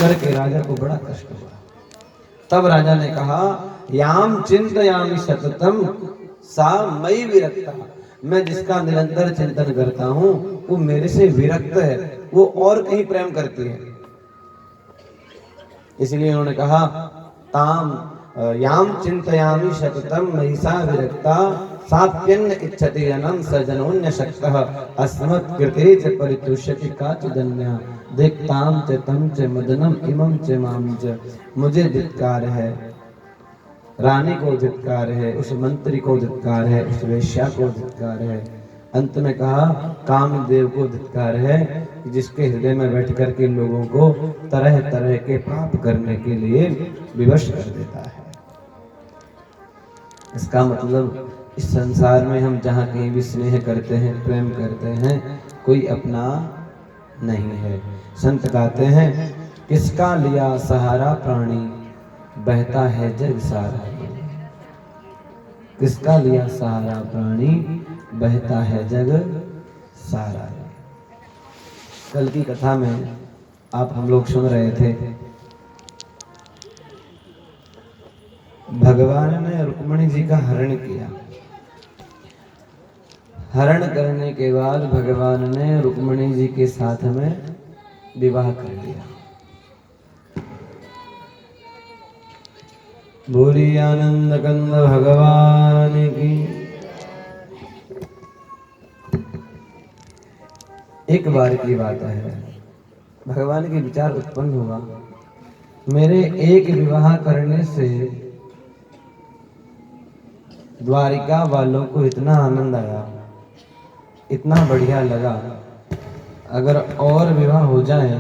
सुनकर के राजा को बड़ा कष्ट हुआ। तब राजा ने कहा, याम चिंतयामि सततम सा मयि विरक्ता, मैं जिसका निरंतर चिंतन करता हूं वो मेरे से विरक्त है, वो और कहीं प्रेम करती है। इसलिए उन्होंने कहा, ताम याम चिंतयामि सततम मयि सा विरक्ता साप्यन्न इच्छति जनम सजनोन्य शक्तः अस्मत् कृते च परितुष्यति काचिदन्या देखताम च तम च मदनम इमं च माम च। मुझे धिक्कार है, रानी को धिक्कार है, उस मंत्री को धिक्कार है, उस वेश्या को धिक्कार है। अंत में कहा, कामदेव को धिक्कार है जिसके हृदय में बैठ कर के लोगों को तरह तरह के पाप करने के लिए विवश कर देता है। इसका मतलब इस संसार में हम जहाँ कहीं भी स्नेह करते हैं, प्रेम करते हैं, कोई अपना नहीं है। संत गाते हैं, किसका लिया सहारा प्राणी बहता है जग सारा। किसका लिया सहारा प्राणी बहता है जग सारा। कल की कथा में आप हम लोग सुन रहे थे, भगवान ने रुक्मिणी जी का हरण किया। हरण करने के बाद भगवान ने रुक्मिणी जी के साथ में विवाह कर दिया। बोली आनंद कंद भगवान की। एक बार की बात है, भगवान के विचार उत्पन्न हुआ, मेरे एक विवाह करने से द्वारिका वालों को इतना आनंद आया, इतना बढ़िया लगा, अगर और विवाह हो जाए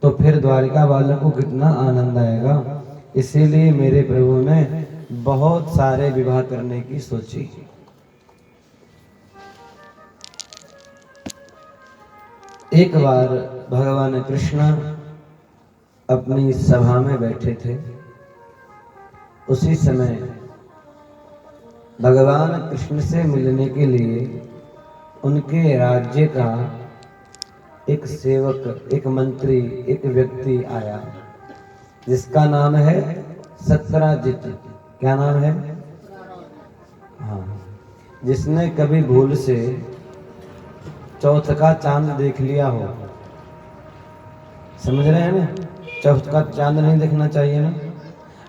तो फिर द्वारिका वालों को कितना आनंद आएगा। इसीलिए मेरे प्रभु ने बहुत सारे विवाह करने की सोची। एक बार भगवान कृष्ण अपनी सभा में बैठे थे। उसी समय भगवान कृष्ण से मिलने के लिए उनके राज्य का एक सेवक, एक मंत्री, एक व्यक्ति आया जिसका नाम है सत्राजित। क्या नाम है? हाँ, जिसने कभी भूल से चौथ का चांद देख लिया हो। समझ रहे हैं ना? चौथ का चांद नहीं देखना चाहिए ना।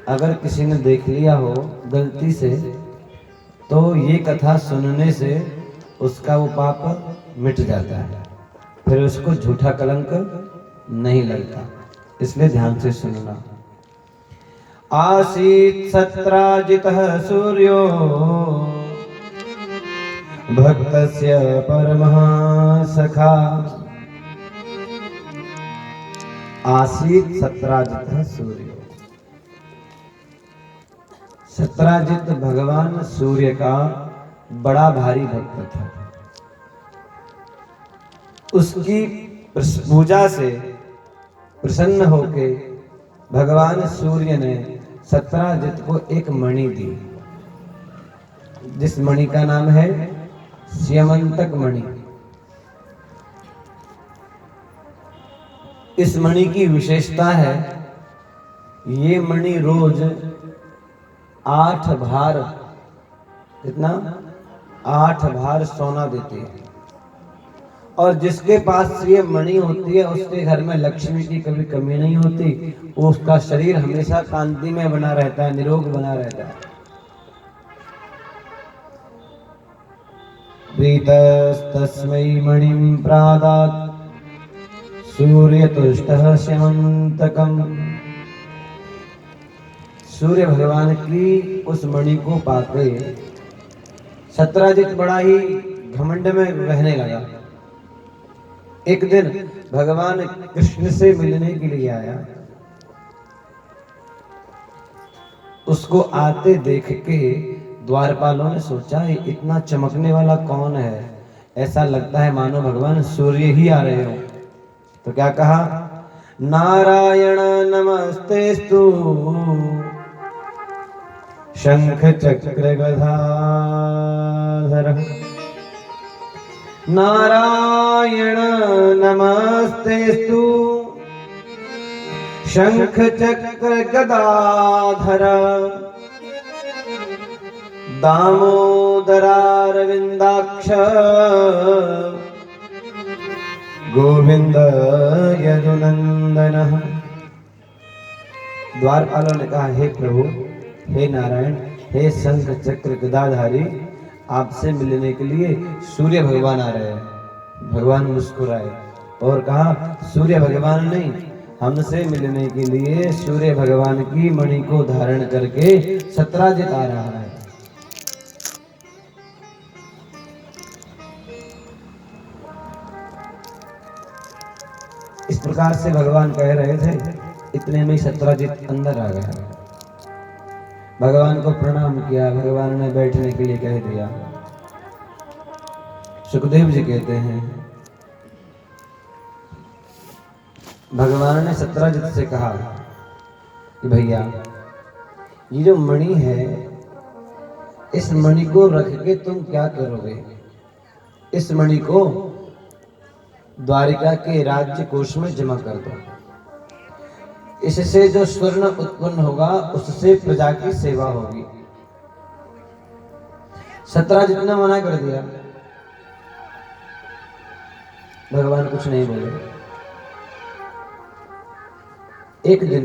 अगर किसी ने देख लिया हो गलती से, तो ये कथा सुनने से उसका वो पाप मिट जाता है, फिर उसको झूठा कलंक नहीं लगता। इसलिए ध्यान से सुनना। आसीत् सत्राजितः सूर्यो भक्तस्य परमः सखा। आसीत् सत्राजितः सूर्यो। सत्राजित भगवान सूर्य का बड़ा भारी भक्त था। उसकी पूजा से प्रसन्न होके भगवान सूर्य ने सत्राजित को एक मणि दी, जिस मणि का नाम है स्यमंतक मणि। इस मणि की विशेषता है, ये मणि रोज 8 भार, कितना? 8 भार सोना देती है। और जिसके पास ये मणि होती है उसके घर में लक्ष्मी की कभी कमी नहीं होती। उसका शरीर हमेशा कांति में बना रहता है, निरोग बना रहता है। प्रीतस्तस्मै मणिं प्रादात् सूर्यतुष्टः स्यमन्तकम्। सूर्य भगवान की उस मणि को पाके सत्राजित बड़ा ही घमंड में रहने लगा। एक दिन भगवान कृष्ण से मिलने के लिए आया। उसको आते देख के द्वारपालों ने सोचा, इतना चमकने वाला कौन है? ऐसा लगता है मानो भगवान सूर्य ही आ रहे हो। तो क्या कहा? नारायण नमस्तेस्तु शंख चक्र गदाधर। नारायण नमस्तेस्तु शंख चक्र गदाधर दामोदरारविंदाक्ष गोविंद यदुनंदन। द्वारपालों ने कहा, हे प्रभु, हे नारायण, हे शंख चक्र गदाधारी, आपसे मिलने के लिए सूर्य भगवान आ रहे हैं। भगवान मुस्कुराए और कहा, सूर्य भगवान नहीं, हमसे मिलने के लिए सूर्य भगवान की मणि को धारण करके सत्राजित आ रहा है। इस प्रकार से भगवान कह रहे थे, इतने में सत्राजित अंदर आ गया। भगवान को प्रणाम किया, भगवान ने बैठने के लिए कह दिया। सुखदेव जी कहते हैं, भगवान ने सत्राजित से कहा कि भैया, ये जो मणि है, इस मणि को रख के तुम क्या करोगे? इस मणि को द्वारिका के राज्य कोष में जमा कर दो। इससे जो स्वर्ण उत्पन्न होगा उससे प्रजा की सेवा होगी। सत्राजित ने मना कर दिया। भगवान कुछ नहीं बोले। एक दिन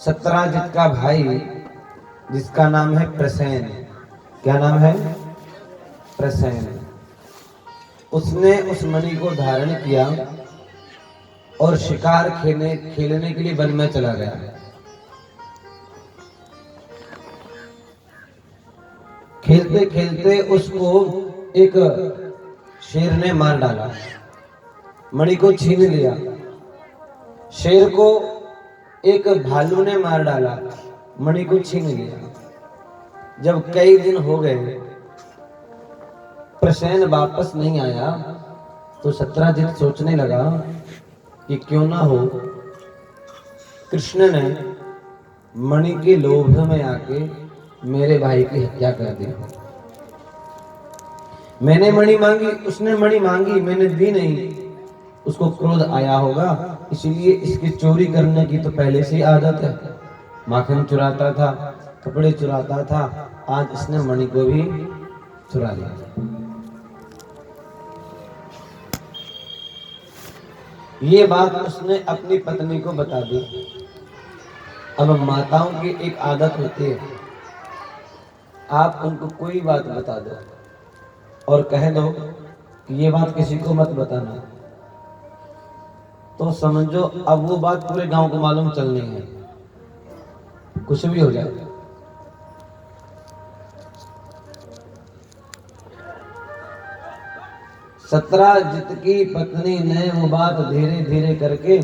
सत्राजित का भाई, जिसका नाम है प्रसेन, क्या नाम है? प्रसेन, उसने उस मणि को धारण किया और शिकार खेलने के लिए वन में चला गया। खेलते खेलते उसको एक शेर ने मार डाला, मणि को छीन लिया। शेर को एक भालू ने मार डाला, मणि को छीन लिया। जब कई दिन हो गए, प्रसेन वापस नहीं आया, तो सत्राजित सोचने लगा कि क्यों ना हो कृष्ण ने मणि के लोभ में आके मेरे भाई की हत्या कर दी। मैंने मणि मांगी, उसने मणि मांगी, मैंने दी नहीं। उसको क्रोध आया होगा, इसीलिए इसकी चोरी करने की तो पहले से ही आदत है। माखन चुराता था, कपड़े चुराता था, आज इसने मणि को भी चुरा लिया। ये बात उसने अपनी पत्नी को बता दी। अब माताओं की एक आदत होती है, आप उनको कोई बात बता दो और कह दो कि ये बात किसी को मत बताना, तो समझो अब वो बात पूरे गांव को मालूम चलनी है, कुछ भी हो जाए। सत्राजित की पत्नी ने वो बात धीरे धीरे करके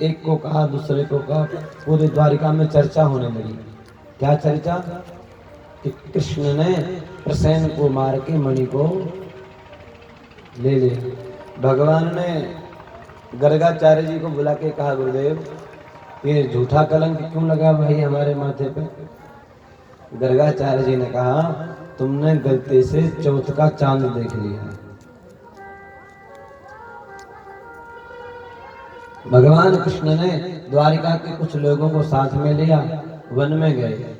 एक को कहा, दूसरे को कहा, पूरे द्वारिका में चर्चा होने लगी। क्या चर्चा? कि कृष्ण ने प्रसेन को मार के मणि को ले लिया। भगवान ने गर्गाचार्य जी को बुला के कहा, गुरुदेव, ये झूठा कलंक क्यों लगा भाई हमारे माथे पे? गर्गाचार्य जी ने कहा, तुमने गलती से चौथ का चांद देख लिया है। भगवान कृष्ण ने द्वारिका के कुछ लोगों को साथ में लिया, वन में गए।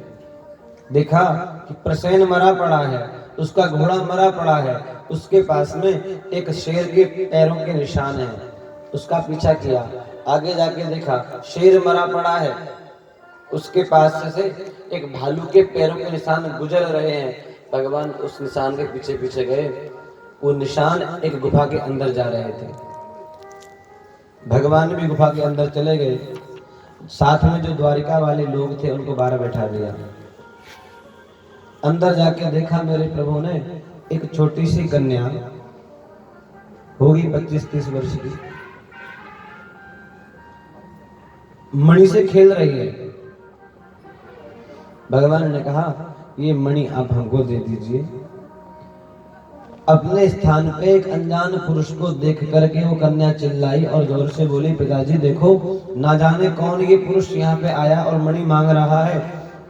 देखा कि प्रसेन मरा पड़ा है, उसका घोड़ा मरा पड़ा है, उसके पास में एक शेर के पैरों के निशान हैं। उसका पीछा किया, आगे जाके देखा शेर मरा पड़ा है, उसके पास से एक भालू के पैरों के निशान गुजर रहे हैं। भगवान उस निशान के पीछे पीछे गए। वो निशान एक गुफा के अंदर जा रहे थे। भगवान भी गुफा के अंदर चले गए। साथ में जो द्वारिका वाले लोग थे उनको बाहर बैठा दिया। अंदर जाके देखा मेरे प्रभु ने एक छोटी सी कन्या, होगी 25-30 वर्ष की, मणि से खेल रही है। भगवान ने कहा, ये मणि आप हमको दे दीजिए। अपने स्थान पे एक अनजान पुरुष को देख करके वो कन्या चिल्लाई और जोर से बोली, पिताजी देखो, ना जाने कौन ये पुरुष यहाँ पे आया और मणि मांग रहा है।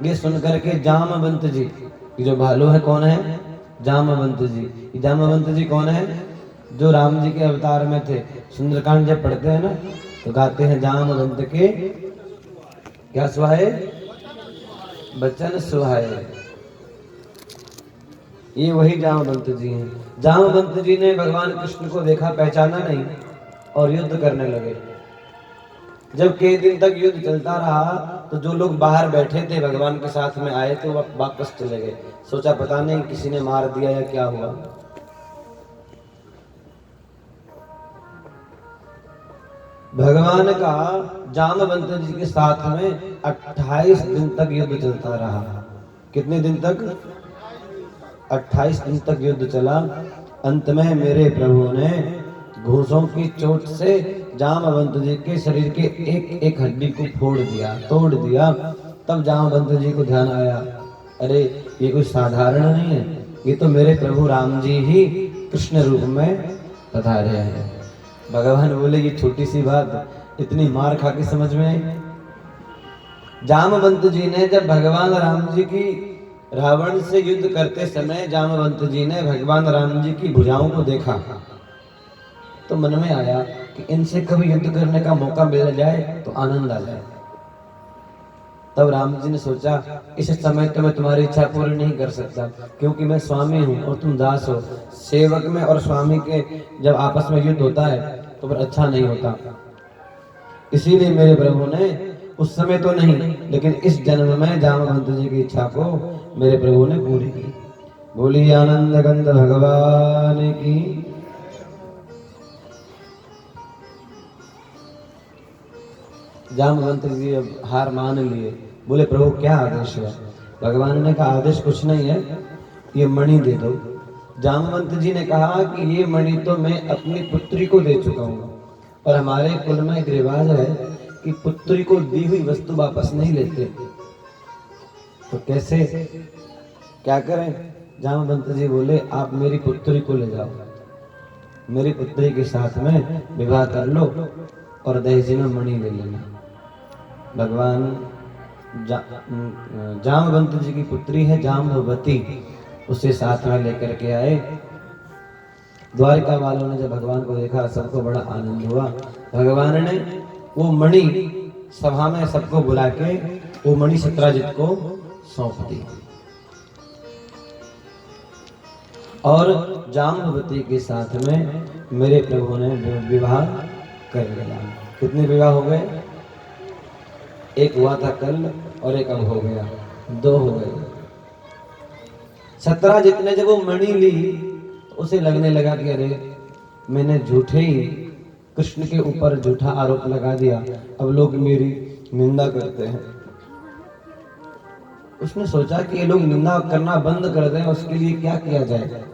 ये सुन करके जामवंत जी, ये जो भालू है कौन है? जामवंत जी। जामवंत जी कौन है? जो राम जी के अवतार में थे। सुंदरकांड जब पढ़ते हैं ना तो गाते हैं, जामवंत के क्या सुहाए? बचन सुहाए। ये वही जामवंत जी हैं। जामवंत जी ने भगवान कृष्ण को देखा, पहचाना नहीं और युद्ध करने लगे। जब कई दिन तक युद्ध चलता रहा तो जो लोग बाहर बैठे थे भगवान के साथ में आए थे वो वापस चले गए। सोचा पता नहीं किसी ने मार दिया या क्या हुआ। भगवान का जामवंत जी के साथ में 28 दिन तक युद्ध चलता रहा। कितने दिन तक? 28 दिन तक युद्ध चला। अंत में मेरे प्रभु ने घूंसों की चोट से जामवंत जी के शरीर के एक एक हड्डी को फोड़ दिया, तोड़ दिया। तब जामवंत जी को ध्यान आया, अरे ये कोई साधारण नहीं है, ये तो मेरे प्रभु राम जी ही कृष्ण रूप में पधारे हैं। भगवान बोले ये छोटी सी बात इतनी मार खा के समझ में आई? जामवंत जी ने जब भगवान राम जी की रावण से युद्ध करते समय जामवंत जी ने भगवान राम जी की भुजाओं को देखा तो मन में आया कि इनसे कभी युद्ध करने का मौका मिल जाए तो आनंद आ जाए। तब राम जी ने सोचा इस समय तो मैं तुम्हारी इच्छा पूरी नहीं कर सकता, क्योंकि मैं स्वामी हूँ और तुम दास हो। सेवक में और स्वामी के जब आपस में युद्ध होता है तो फिर अच्छा नहीं होता। इसीलिए मेरे प्रभु ने उस समय तो नहीं लेकिन इस जन्म में जामवंत जी की इच्छा को मेरे प्रभु ने पूरी की। बोली आनंद गंध भगवान की। जामवंत जी अब हार मान लिए। बोले प्रभु क्या आदेश है? भगवान ने कहा आदेश कुछ नहीं है, ये मणि दे दो। जामवंत जी ने कहा कि ये मणि तो मैं अपनी पुत्री को दे चुका हूँ और हमारे कुल में एक रिवाज है कि पुत्री को दी हुई वस्तु वापस नहीं लेते, तो कैसे क्या करें? जामवंत जी बोले आप मेरी पुत्री को ले जाओ, मेरी पुत्री के साथ में विवाह कर लो और दहेज में मणि ले लेना। भगवान जामवंत जी की पुत्री है जाम्बवती, उसे साथ में लेकर के आए। द्वारिका वालों ने जब भगवान को देखा सबको बड़ा आनंद हुआ। भगवान ने वो मणि सभा में सबको बुला के वो मणि सत्राजित को सौंप दी और जाम्बवती के साथ में मेरे प्रभु ने विवाह कर लिया। कितने विवाह हो गए? एक हुआ था कल और एक अब हो गया, 2 हो गए। सत्राजित ने जब वो मणि ली तो उसे लगने लगा कि अरे मैंने झूठे ही कृष्ण के ऊपर झूठा आरोप लगा दिया, अब लोग मेरी निंदा करते हैं। उसने सोचा कि ये लोग निंदा करना बंद कर दें, उसके लिए क्या किया जाए।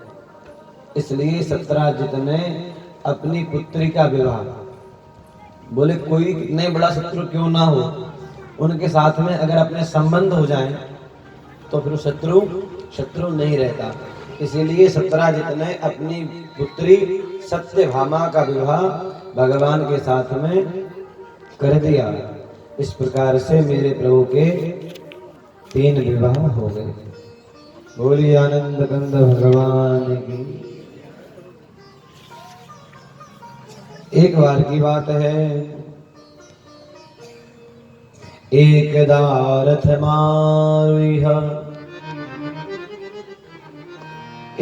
इसलिए सत्राजित ने अपनी पुत्री का विवाह, बोले कोई कितने बड़ा शत्रु क्यों ना हो, उनके साथ में अगर अपने संबंध हो जाएं तो फिर शत्रु नहीं रहता। इसीलिए सत्राजित ने अपनी पुत्री सत्यभामा का विवाह भगवान के साथ में कर दिया। इस प्रकार से मेरे प्रभु के 3 विवाह हो गए। बोलिए आनंद कंद भगवान की। एक बार की बात है, एकदा रथ मारुह,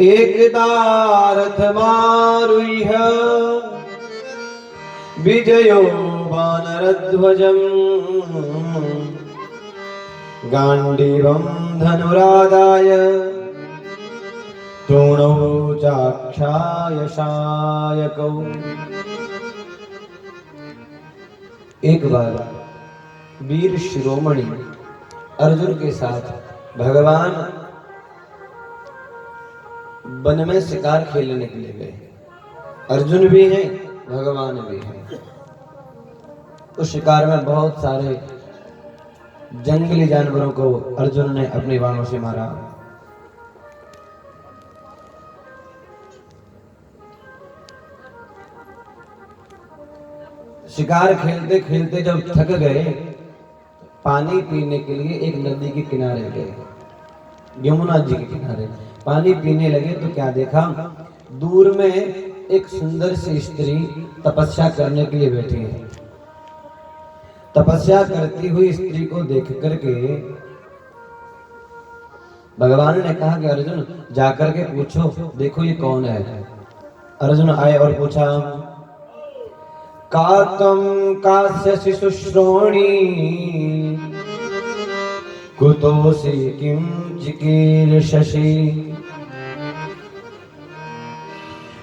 एकदा रथ मारुह, विजयो वानरध्वजम्, गाण्डीवं धनुरादाय, तृणौ चाक्षाय शायकौ। एक बार वीर शिरोमणि अर्जुन के साथ भगवान वन में शिकार खेलने के लिए गए। अर्जुन भी हैं, भगवान भी हैं। उस शिकार में बहुत सारे जंगली जानवरों को अर्जुन ने अपने बाणों से मारा। शिकार खेलते खेलते जब थक गए, पानी पीने के लिए एक नदी के किनारे गए, यमुना जी के किनारे पानी पीने लगे तो क्या देखा, दूर में एक सुंदर सी स्त्री तपस्या करने के लिए बैठी है। तपस्या करती हुई स्त्री को देख करके भगवान ने कहा कि अर्जुन जाकर के पूछो, देखो ये कौन है। अर्जुन आए और पूछा, कातम कास्य शिशुश्रोणी कुतोषि किम चिकीर्षसि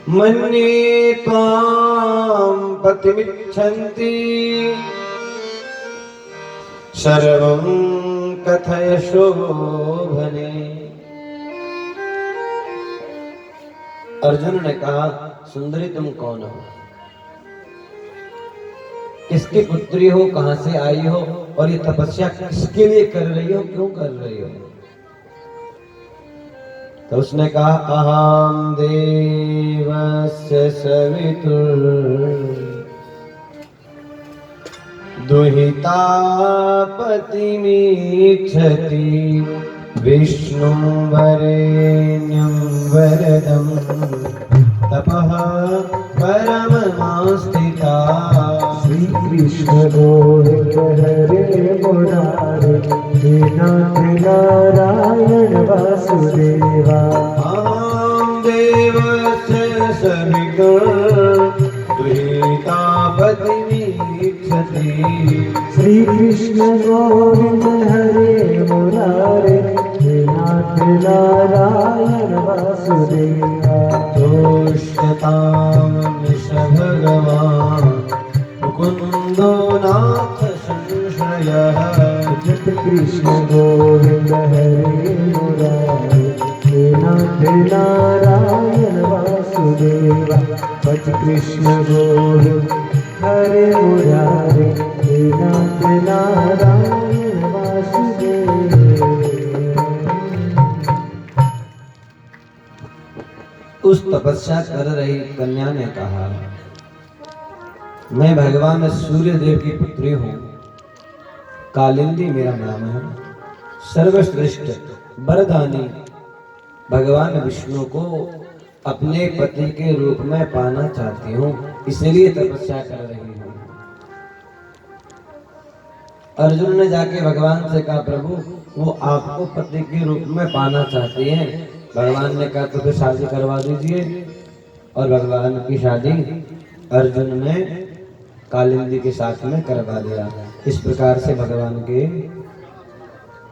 मन्ये त्वां पतिमिच्छन्ति सर्वं कथय शोभने। अर्जुन ने कहा, सुंदरी तुम कौन हो, किसकी पुत्री हो, कहां से आई हो, और ये तपस्या किसके लिए कर रही हो, क्यों कर रही हो। तो उसने कहा, अहम देवस्य सवितुर दुहिता पतिमीच्छति विष्णु वरेण्यं वरदं तपः परममास्थिता। श्री कृष्ण गोविंद हरे मुरारे हे नाथ नारायण वासुदेवा। अहं देवस्य सवितुर दुहिता पतिमीच्छति। श्री कृष्ण गोविंद हरे मुरारे हे नाथ नारायण वासुदेवा। तुष्यतां भगवान् मुकुन्दो नाथ संश्रयः। जप कृष्ण गोविंद हरे मुरारे हे नाथ नारायण वासुदेवा। भज कृष्ण गोविंद हरे मुरारे हे नाथ नारायण वासुदेवा। उस तपस्या कर रही कन्या ने कहा, मैं भगवान सूर्य देव की पुत्री हूँ, कालिंदी मेरा नाम है, सर्वश्रेष्ठ वरदानी भगवान विष्णु को अपने पति के रूप में पाना चाहती हूँ, इसलिए तपस्या कर रही हूँ। अर्जुन ने जाके भगवान से कहा, प्रभु वो आपको पति के रूप में पाना चाहती हैं। भगवान ने कहा, तो फिर शादी करवा दीजिए। और भगवान की शादी अर्जुन ने कालिंदी के साथ में करवा दिया। इस प्रकार से भगवान के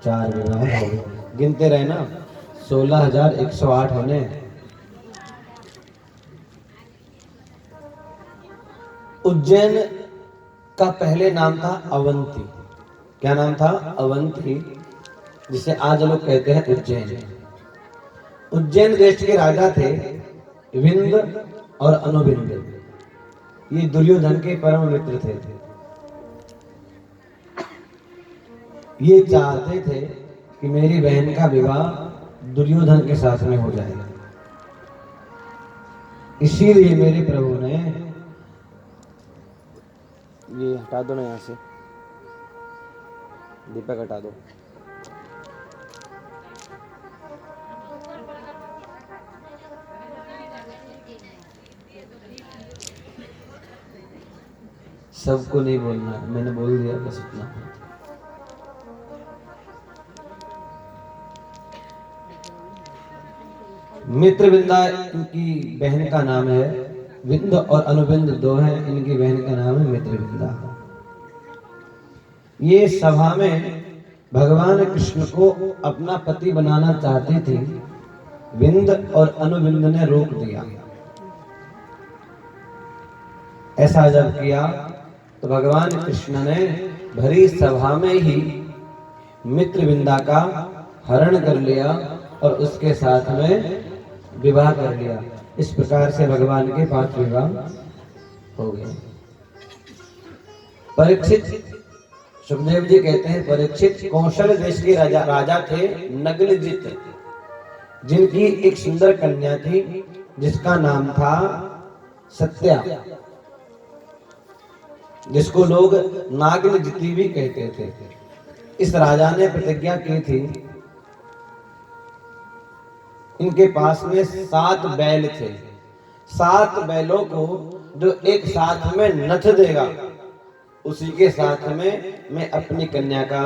4 विवाह हो गए। गिनते रहे ना, 16,108 होने। उज्जैन का पहले नाम था अवंती। क्या नाम था? अवंती, जिसे आज लोग कहते हैं उज्जैन। उज्जैन देश के राजा थे विंद और अनुविंद। ये दुर्योधन के परम मित्र थे। ये चाहते थे कि मेरी बहन का विवाह दुर्योधन के साथ में हो जाए। इसीलिए मेरे प्रभु ने ये हटा दो ना, यहाँ से दीपक हटा दो। सबको नहीं बोलना, मैंने बोल दिया बस इतना। मित्रविंदा इनकी बहन का नाम है, विंद और अनुविंद 2 हैं, इनकी बहन का नाम है मित्रविंदा। ये सभा में भगवान कृष्ण को अपना पति बनाना चाहती थी। विंद और अनुविंद ने रोक दिया। ऐसा जब किया तो भगवान कृष्ण ने भरी सभा में ही मित्रविंदा का हरण कर लिया और उसके साथ में विवाह कर लिया। इस प्रकार से भगवान के 5 विवाह हो गए। परीक्षित, सुखदेव जी कहते हैं, परीक्षित कौशल देश के राजा थे नग्नजित, जिनकी एक सुंदर कन्या थी जिसका नाम था सत्या, जिसको लोग नागिनजिती भी कहते थे। इस राजा ने प्रतिज्ञा की थी, इनके पास में 7 बैल थे। 7 बैलों को जो एक साथ में नथ देगा उसी के साथ में मैं अपनी कन्या का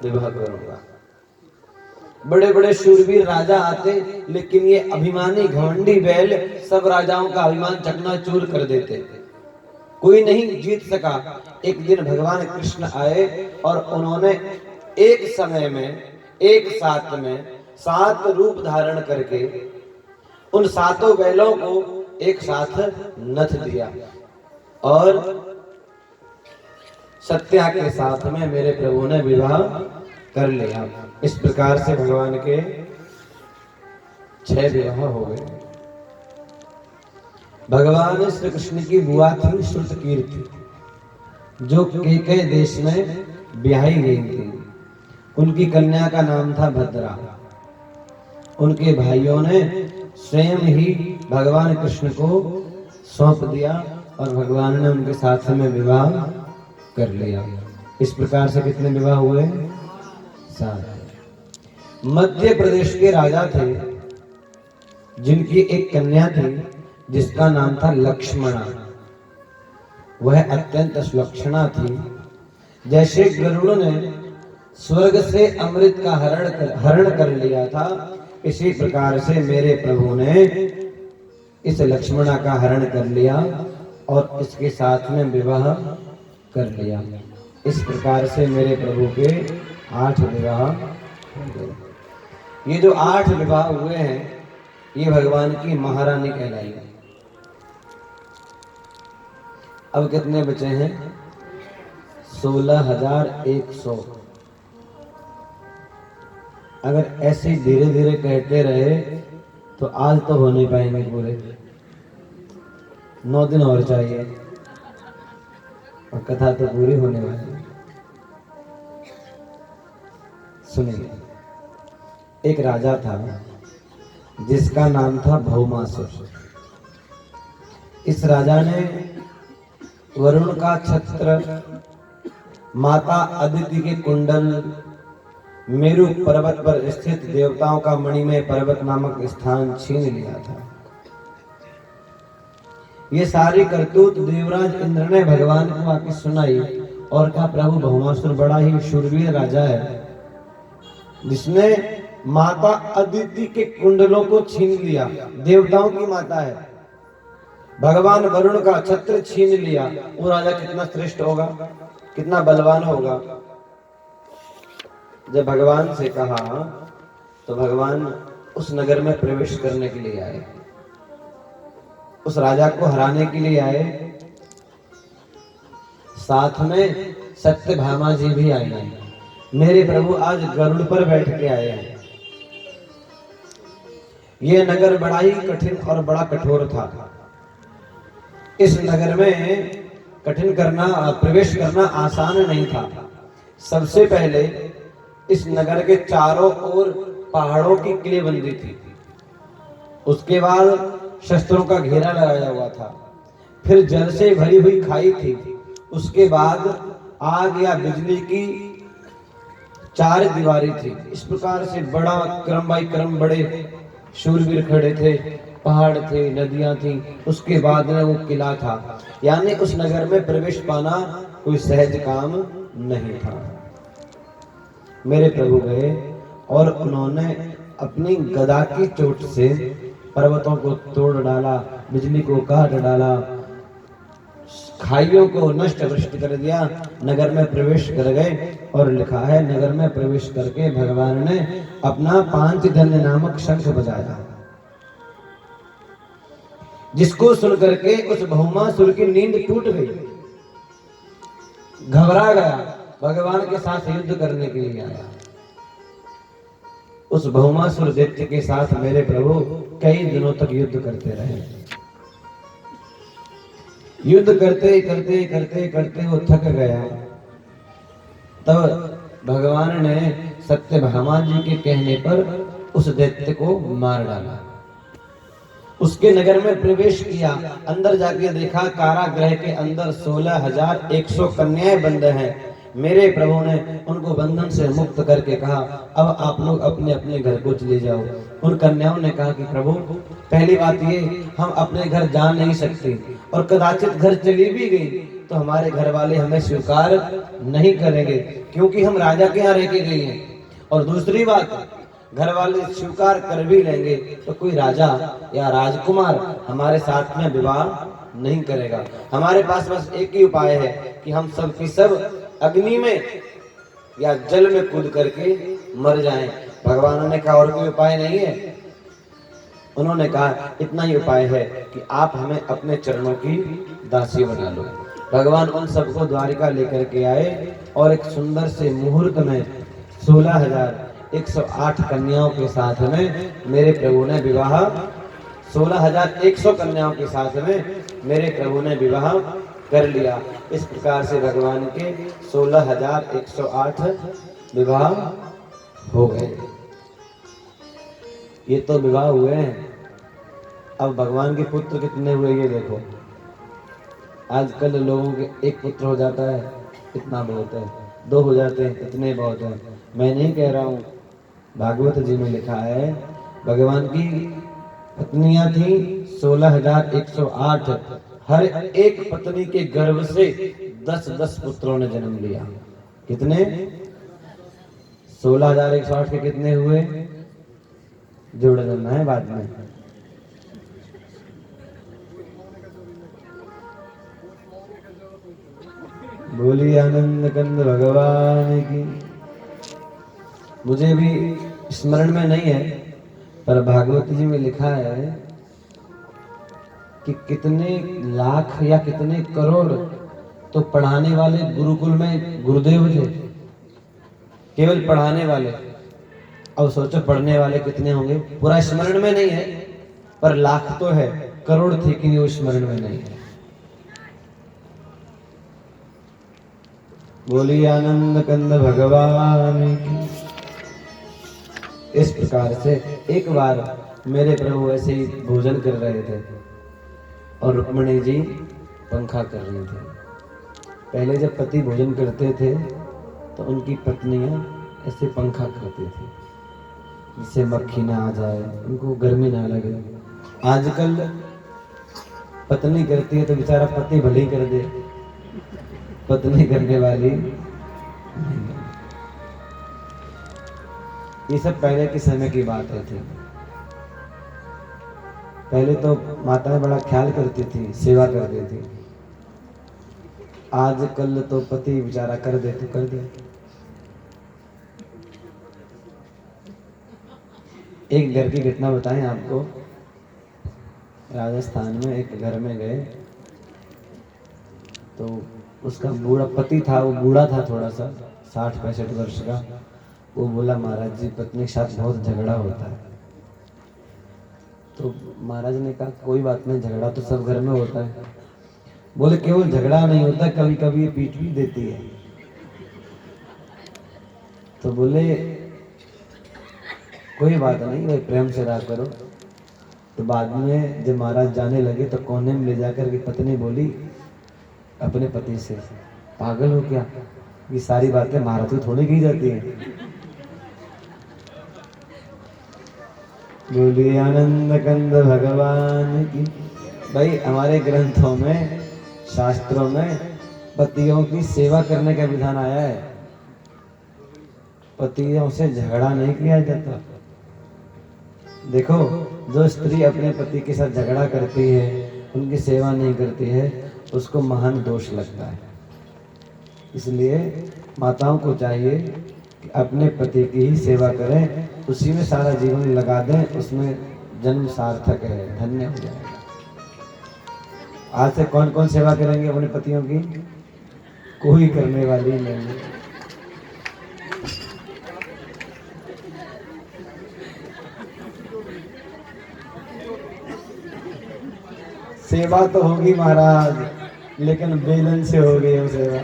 विवाह करूंगा। बड़े बड़े शूरवीर राजा आते, लेकिन ये अभिमानी घमंडी बैल सब राजाओं का अभिमान चकनाचूर कर देते, कोई नहीं जीत सका। एक दिन भगवान कृष्ण आए और उन्होंने एक समय में, एक साथ में 7 रूप धारण करके उन 7 बैलों को एक साथ नथ दिया और सत्या के साथ में मेरे प्रभु ने विवाह कर लिया। इस प्रकार से भगवान के 6 विवाह हो गए। भगवान श्री कृष्ण की बुआ थी श्रुतकीर्ति, जो केकय देश में ब्याही गई थी। उनकी कन्या का नाम था भद्रा। उनके भाइयों ने स्वयं ही भगवान कृष्ण को सौंप दिया और भगवान ने उनके साथ में विवाह कर लिया। इस प्रकार से कितने विवाह हुए? 7। मध्य प्रदेश के राजा थे जिनकी एक कन्या थी जिसका नाम था लक्ष्मणा। वह अत्यंत सुलक्षणा थी। जैसे गरुड़ ने स्वर्ग से अमृत का हरण कर लिया था, इसी प्रकार से मेरे प्रभु ने इस लक्ष्मणा का हरण कर लिया और इसके साथ में विवाह कर लिया। इस प्रकार से मेरे प्रभु के 8 विवाह हुए। ये जो 8 विवाह हुए हैं, ये भगवान की महारानी कहलाई। अब कितने बचे हैं? 16,100। अगर ऐसे धीरे धीरे कहते रहे तो आज तो हो नहीं पाएंगे पूरे। 9 दिन और चाहिए और कथा तो पूरी होने वाली है। सुनिए, एक राजा था जिसका नाम था भौमासुर। इस राजा ने वरुण का छत्र, माता अदिति के कुंडल, मेरु पर्वत पर स्थित देवताओं का मणिमय पर्वत नामक स्थान छीन लिया था। ये सारी करतूत देवराज इंद्र ने भगवान को आके सुनाई और कहा, प्रभु भौमासुर बड़ा ही शूरवीर राजा है, जिसने माता अदिति के कुंडलों को छीन लिया। देवताओं की माता है, भगवान वरुण का छत्र छीन लिया। वो राजा कितना श्रेष्ठ होगा, कितना बलवान होगा। जब भगवान से कहा तो भगवान उस नगर में प्रवेश करने के लिए आए, उस राजा को हराने के लिए आए। साथ में सत्यभामा जी भी आई हैं। मेरे प्रभु आज गरुड़ पर बैठ के आए हैं। यह नगर बड़ा ही कठिन और बड़ा कठोर था। इस नगर में प्रवेश करना आसान नहीं था। सबसे पहले इस नगर के चारों ओर पहाड़ों की किलेबंदी थी। उसके बाद शस्त्रों का घेरा लगाया हुआ था। फिर जल से भरी हुई खाई थी। उसके बाद आग या बिजली की 4 दीवारी थी। इस प्रकार से बड़ा क्रम बाई क्रम बड़े शूरवीर खड़े थे, पहाड़ थे, नदियां थी। उसके बाद में वो किला था। यानी उस नगर में प्रवेश पाना कोई सहज काम नहीं था। मेरे प्रभु गए और उन्होंने अपनी गदा की चोट से पर्वतों को तोड़ डाला, बिजली को काट डाला, खाइयों को नष्ट भ्रष्ट कर दिया। नगर में प्रवेश कर गए और लिखा है, नगर में प्रवेश करके भगवान ने अपना पांचजन्य नामक शंख बजाया, जिसको सुन करके उस भौमासुर की नींद टूट गई। घबरा गया, भगवान के साथ युद्ध करने के लिए आया। उस भौमासुर दैत्य के साथ मेरे प्रभु कई दिनों तक युद्ध करते रहे। युद्ध करते करते करते करते वो थक गया। तब भगवान ने सत्यभामा जी के कहने पर उस दैत्य को मार डाला। उसके नगर में प्रवेश किया। अंदर जाके देखा, कारागृह के अंदर 16,100 कन्याएं बंद हैं। मेरे प्रभु ने उनको बंधन से मुक्त करके कहा, अब आप लोग अपने अपने घर को चले जाओ। उन कन्याओं ने कहा कि प्रभु, पहली बात ये, हम अपने घर जा नहीं सकते और कदाचित घर चली भी गई तो हमारे घर वाले हमें स्वीकार नहीं करेंगे, क्योंकि हम राजा के यहाँ रह के गए हैं। और दूसरी बात, घर वाले स्वीकार कर भी लेंगे तो कोई राजा या राजकुमार हमारे साथ में विवाह नहीं करेगा। हमारे पास बस एक ही उपाय है कि हम सब की सब अग्नि में या जल में कूद करके मर जाएं। भगवान ने कहा और कोई उपाय नहीं है। उन्होंने कहा इतना ही उपाय है कि आप हमें अपने चरणों की दासी बना लो। भगवान उन सबको द्वारिका लेकर के आए और एक सुंदर से मुहूर्त में 16,108 कन्याओं के साथ में मेरे प्रभु ने विवाह 16,100 कन्याओं के साथ में मेरे प्रभु ने विवाह कर लिया। इस प्रकार से भगवान के 16,108 विवाह हो गए। ये तो विवाह हुए हैं। अब भगवान के पुत्र कितने हुए ये देखो। आजकल लोगों के एक पुत्र हो जाता है, इतना बहुत है, 2 हो जाते हैं, इतने बहुत है। मैं नहीं कह रहा हूँ, भागवत जी में लिखा है भगवान की पत्नियां थी 16,108। हर एक पत्नी के गर्भ से 10-10 पुत्रों ने जन्म लिया। कितने? 16,108 के कितने हुए? जोड़ देना है बाद में। बोलिए आनंद कंद भगवान की। मुझे भी स्मरण में नहीं है, पर भागवत जी में लिखा है कि कितने लाख या कितने करोड़ तो पढ़ाने वाले गुरुकुल में गुरुदेव थे, केवल पढ़ाने वाले। अब सोचो पढ़ने वाले कितने होंगे, पूरा स्मरण में नहीं है, पर लाख तो है, करोड़ थे कि वो स्मरण में नहीं है। बोलिए आनंद कंद भगवान की। इस प्रकार से एक बार मेरे प्रभु ऐसे ही भोजन कर रहे थे और रुक्मिणी जी पंखा कर रही थी। पहले जब पति भोजन करते थे तो उनकी पत्नियां ऐसे पंखा करती थी जिससे मक्खी ना आ जाए, उनको गर्मी ना लगे। आजकल पत्नी करती है तो बेचारा पति भले ही कर दे, पत्नी करने वाली नहीं। ये सब पहले के समय की बात है थी। पहले तो माताएं बड़ा ख्याल करती थी, सेवा करती थी। आजकल तो पति बेचारा कर दे तो कर दिया। एक घर की घटना बताएं आपको। राजस्थान में एक घर में गए तो उसका बूढ़ा पति था, वो बूढ़ा था थोड़ा सा, 60-65 वर्ष का। वो बोला महाराज जी पत्नी के साथ बहुत झगड़ा होता है। तो महाराज ने कहा कोई बात नहीं, झगड़ा तो सब घर में होता है। बोले केवल झगड़ा नहीं होता, कभी कभी पीट भी देती है। तो बोले कोई बात नहीं, वो प्रेम से रहा करो। तो बाद में जब महाराज जाने लगे तो कोने में ले जाकर के पत्नी बोली अपने पति से, पागल हो क्या, ये सारी बातें महाराज को थोड़ी की जाती है। बोलिए आनंद कंद भगवान की। भाई हमारे ग्रंथों में, शास्त्रों में पतियों की सेवा करने का विधान आया है। पतियों से झगड़ा नहीं किया जाता। देखो जो स्त्री अपने पति के साथ झगड़ा करती है, उनकी सेवा नहीं करती है, उसको महान दोष लगता है। इसलिए माताओं को चाहिए कि अपने पति की ही सेवा करें, उसी में सारा जीवन लगा दें, उसमें जन्म सार्थक है, धन्य हो जाएगा। आज से कौन कौन सेवा करेंगे अपने पतियों की? कोई करने वाली नहीं। सेवा तो होगी महाराज, लेकिन बेलन से हो गई सेवा।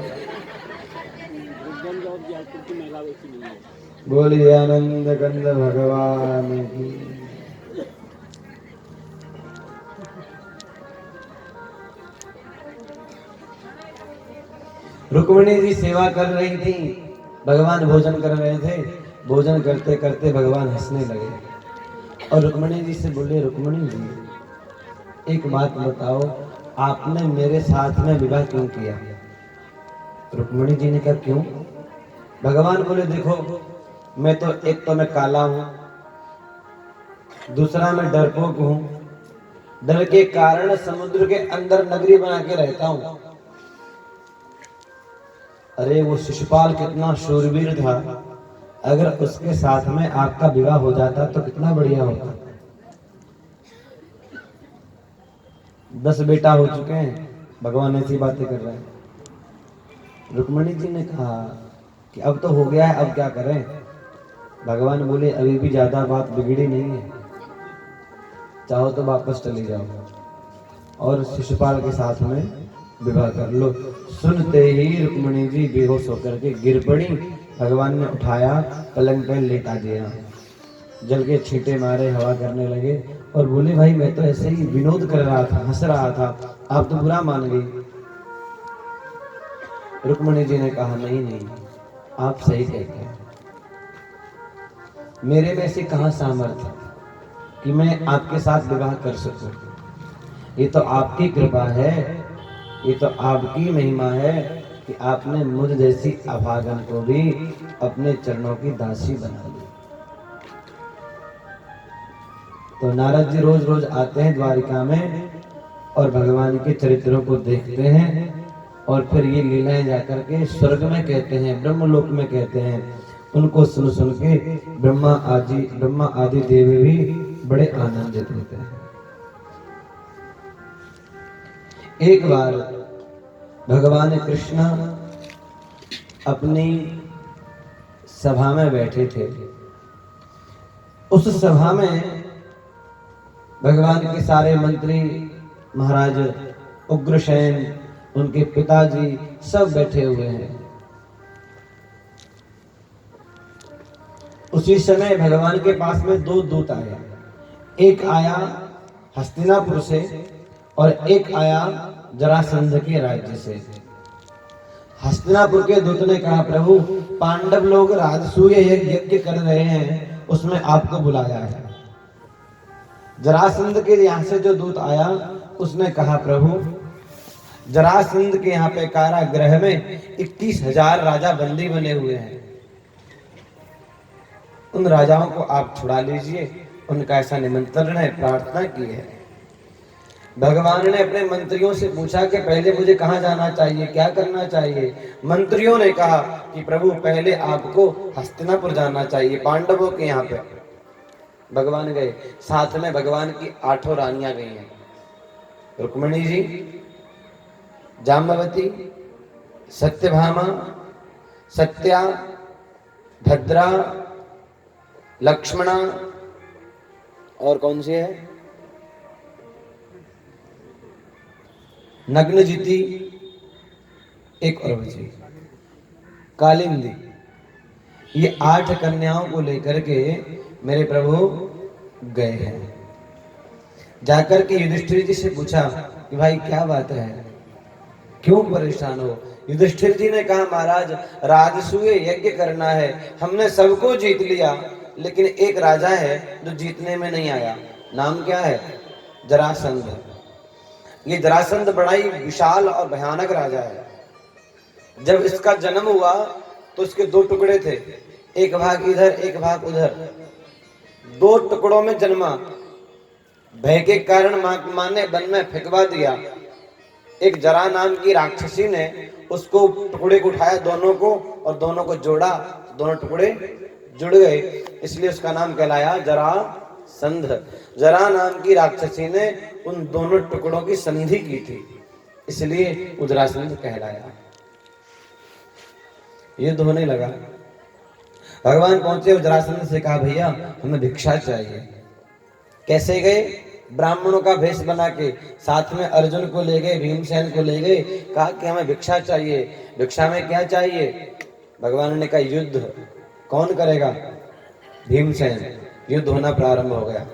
बोलिए आनंद कंद भगवान की। रुक्मिणी जी सेवा कर रही थी, भगवान भोजन कर रहे थे। भोजन करते करते भगवान हंसने लगे और रुक्मिणी जी से बोले, रुक्मिणी जी एक बात बताओ, आपने मेरे साथ में विवाह क्यों किया? रुक्मिणी जी ने कहा क्यों? भगवान बोले देखो मैं तो एक तो मैं काला हूं, दूसरा मैं डरपोक हूं, डर के कारण समुद्र के अंदर नगरी बना के रहता हूं। अरे वो शिशुपाल कितना शूरवीर था, अगर उसके साथ में आपका विवाह हो जाता तो कितना बढ़िया होता। 10 बेटा हो चुके हैं, भगवान ऐसी बातें कर रहे हैं। रुक्मिणी जी ने कहा कि अब तो हो गया है, अब क्या करें? भगवान बोले अभी भी ज्यादा बात बिगड़ी नहीं है, चाहो तो वापस चली जाओ और शिशुपाल के साथ में विवाह कर लो। सुनते ही रुक्मिणी जी बेहोश होकर के गिर पड़ी। भगवान ने उठाया, पलंग पर लेटा दिया, जल के छींटे मारे, हवा करने लगे और बोले भाई मैं तो ऐसे ही विनोद कर रहा था, हंस रहा था, आप तो बुरा मान गई। रुक्मिणी जी ने कहा नहीं नहीं, आप सही कहते हैं, मेरे में ऐसी कहां सामर्थ्य कि मैं आपके साथ विवाह कर सकूं। ये तो आपकी कृपा है, ये तो आपकी महिमा है कि आपने मुझ जैसी अभागन को भी अपने चरणों की दासी बना ली। तो नारद जी रोज रोज आते हैं द्वारिका में और भगवान के चरित्रों को देखते हैं और फिर ये लीलाएं जाकर के स्वर्ग में कहते हैं, ब्रह्मलोक में कहते हैं। उनको सुन सुन के ब्रह्मा आदि देव भी बड़े आनंदित होते हैं। एक बार भगवान कृष्ण अपनी सभा में बैठे थे। उस सभा में भगवान के सारे मंत्री, महाराज उग्रसेन, उनके पिताजी सब बैठे हुए हैं। उसी समय भगवान के पास में 2 दूत आए। एक आया हस्तिनापुर से और एक आया जरासंध के राज्य से। हस्तिनापुर के दूत ने कहा प्रभु पांडव लोग राजसूय यज्ञ कर रहे हैं, उसमें आपको बुलाया है। जरासंध के यहाँ से जो दूत आया उसने कहा प्रभु जरासंध के यहाँ पे कारागृह में 21,000 राजा बंदी बने हुए हैं, उन राजाओं को आप छुड़ा लीजिए, उनका ऐसा निमंत्रण है, प्रार्थना की है। भगवान ने अपने मंत्रियों से पूछा कि पहले मुझे कहाँ जाना चाहिए, क्या करना चाहिए। मंत्रियों ने कहा कि प्रभु पहले आपको हस्तिनापुर जाना चाहिए, पांडवों के यहाँ पे। भगवान गए, साथ में भगवान की 8 रानियां गई हैं, रुक्मिणी जी, जाम्बवती, सत्यभामा, सत्या, भद्रा, लक्ष्मणा और कौन सी है, नग्नजिति, एक और बची कालिंदी। ये 8 कन्याओं को लेकर के मेरे प्रभु गए हैं। जाकर के युधिष्ठिर जी से पूछा कि भाई क्या बात है, क्यों परेशान हो। युधिष्ठिर जी ने कहा महाराज राजसूय यज्ञ करना है, हमने सबको जीत लिया लेकिन एक राजा है जो जीतने में नहीं आया। नाम क्या है? जरासंध। ये जरासंध बड़ा ही विशाल और भयानक राजा है। जब इसका जन्म हुआ तो इसके 2 टुकड़े थे, एक भाग इधर एक भाग उधर, 2 टुकड़ों में जन्मा। भय के कारण मां ने वन में फेंकवा दिया। एक जरा नाम की राक्षसी ने उसको टुकड़े को उठाया दोनों को और दोनों को जोड़ा, दोनों टुकड़े जुड़ गए, इसलिए उसका नाम कहलाया जरासंध। जरा नाम की राक्षसी ने उन दोनों टुकड़ों की संधि की थी, इसलिए जरासंध कहलाया। युद्ध होने लगा। भगवान पहुंचे और जरासंध से कहा भैया हमें भिक्षा चाहिए। कैसे गए? ब्राह्मणों का भेष बना के, साथ में अर्जुन को ले गए, भीमसेन को ले गए, कहा कि हमें भिक्षा चाहिए। भिक्षा में क्या चाहिए? भगवान ने कहा युद्ध। कौन करेगा? भीमसेन। युद्ध होना प्रारंभ हो गया।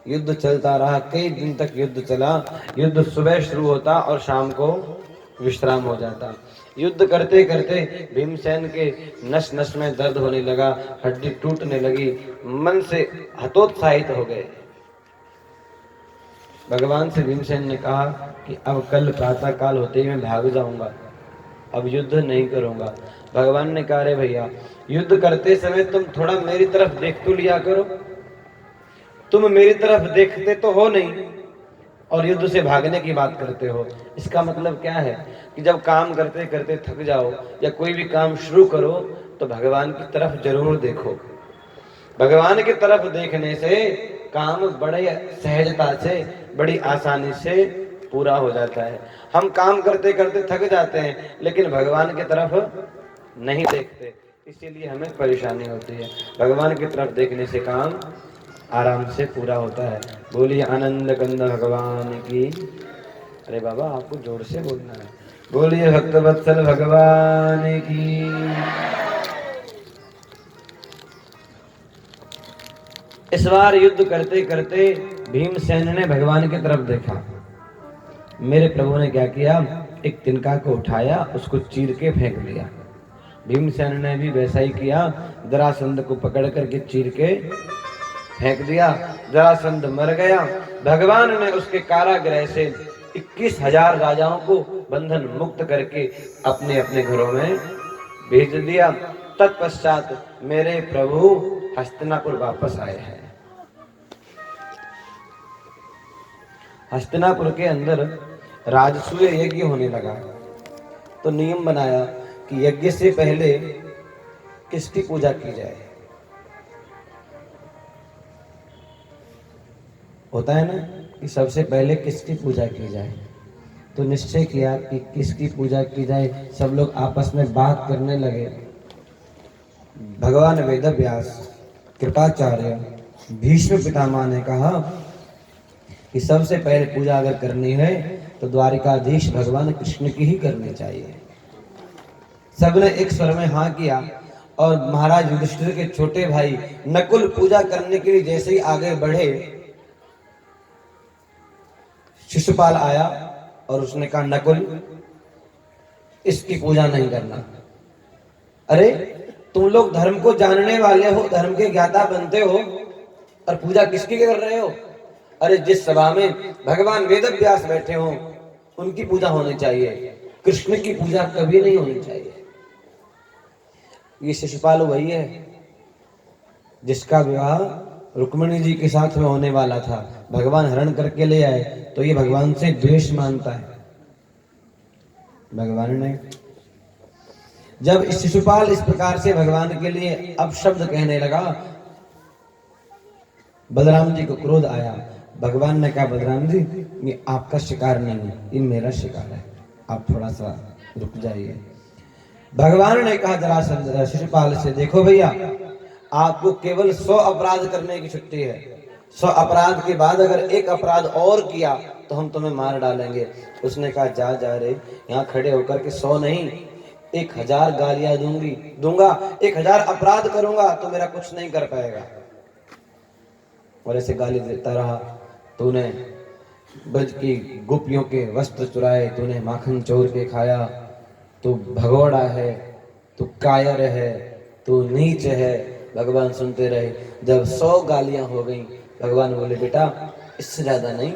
युद्ध चलता रहा, कई दिन तक युद्ध चला। युद्ध सुबह शुरू होता और शाम को विश्राम हो जाता। युद्ध करते करते भीमसेन के नस नस में दर्द होने लगा, हड्डी टूटने लगी, मन से हतोत्साहित हो गए। भगवान से भीमसेन ने कहा कि अब कल प्रातः काल होते ही मैं भाग जाऊंगा, अब युद्ध नहीं करूंगा। भगवान ने कहा रे भैया, युद्ध करते समय तुम थोड़ा मेरी तरफ देख तो लिया करो। तुम मेरी तरफ देखते तो हो नहीं और युद्ध से भागने की बात करते हो। इसका मतलब क्या है कि जब काम करते करते थक जाओ या कोई भी काम शुरू करो तो भगवान की तरफ जरूर देखो। भगवान की तरफ देखने से काम बड़े सहजता से, बड़ी आसानी से पूरा हो जाता है। हम काम करते करते थक जाते हैं लेकिन भगवान की तरफ नहीं देखते, इसीलिए हमें परेशानी होती है। भगवान की तरफ देखने से काम आराम से पूरा होता है। बोलिए आनंद कंद भगवान की। अरे बाबा आपको जोर से बोलना है। बोलिए भक्त वत्सल भगवान की। इस बार युद्ध करते करते भीमसेन ने भगवान की तरफ देखा। मेरे प्रभु ने क्या किया, एक तिनका को उठाया, उसको चीर के फेंक दिया। भीमसेन ने भी वैसा ही किया, जरासंध को पकड़ करके चीर के फेंक दिया। जरासंध मर गया। भगवान ने उसके कारागृह से 21,000 राजाओं को बंधन मुक्त करके अपने अपने घरों में भेज दिया। तत्पश्चात मेरे प्रभु हस्तिनापुर वापस आए हैं। हस्तिनापुर के अंदर राजसूय यज्ञ होने लगा तो नियम बनाया कि यज्ञ से पहले किसकी पूजा की जाए। होता है ना कि सबसे पहले किसकी पूजा की जाए, तो निश्चय किया कि किसकी पूजा की जाए। सब लोग आपस में बात करने लगे। भगवान वेदव्यास, कृपाचार्य, भीष्म पितामह ने कहा कि सबसे पहले पूजा अगर करनी है तो द्वारिकाधीश भगवान कृष्ण की ही करनी चाहिए। सबने एक स्वर में हाँ किया और महाराज युधिष्ठिर के छोटे भाई नकुल पूजा करने के लिए जैसे ही आगे बढ़े, शिशुपाल आया और उसने कहा नकुल इसकी पूजा नहीं करना। अरे तुम लोग धर्म को जानने वाले हो, धर्म के ज्ञाता बनते हो और पूजा किसकी कर रहे हो। अरे जिस सभा में भगवान वेदव्यास बैठे हो उनकी पूजा होनी चाहिए, कृष्ण की पूजा कभी नहीं होनी चाहिए। ये शिशुपाल वही है जिसका विवाह रुक्मिणी जी के साथ में होने वाला था। भगवान हरण करके ले आए तो ये भगवान से द्वेष मानता है। भगवान ने जब शिशुपाल इस प्रकार से भगवान के लिए अपशब्द कहने लगा, बलराम जी को क्रोध आया। भगवान ने कहा बलराम जी ये आपका शिकार नहीं है, ये मेरा शिकार है, आप थोड़ा सा रुक जाइए। भगवान ने कहा जरा शिशुपाल से, देखो भैया आपको केवल 100 अपराध करने की छुट्टी है। 100 अपराध के बाद अगर एक अपराध और किया तो हम तुम्हें मार डालेंगे। उसने कहा जा जा रे, यहाँ खड़े होकर के 100 नहीं 1000 गालियां दूंगा, 1000 अपराध करूंगा तो मेरा कुछ नहीं कर पाएगा। और ऐसे गाली देता रहा। तूने ब्रज की गोपियों के वस्त्र चुराए, तूने माखन चोर के खाया, तू भगोड़ा है, तू कायर है, तू नीच है। भगवान सुनते रहे। जब 100 गालियां हो गई भगवान बोले बेटा इससे ज्यादा नहीं।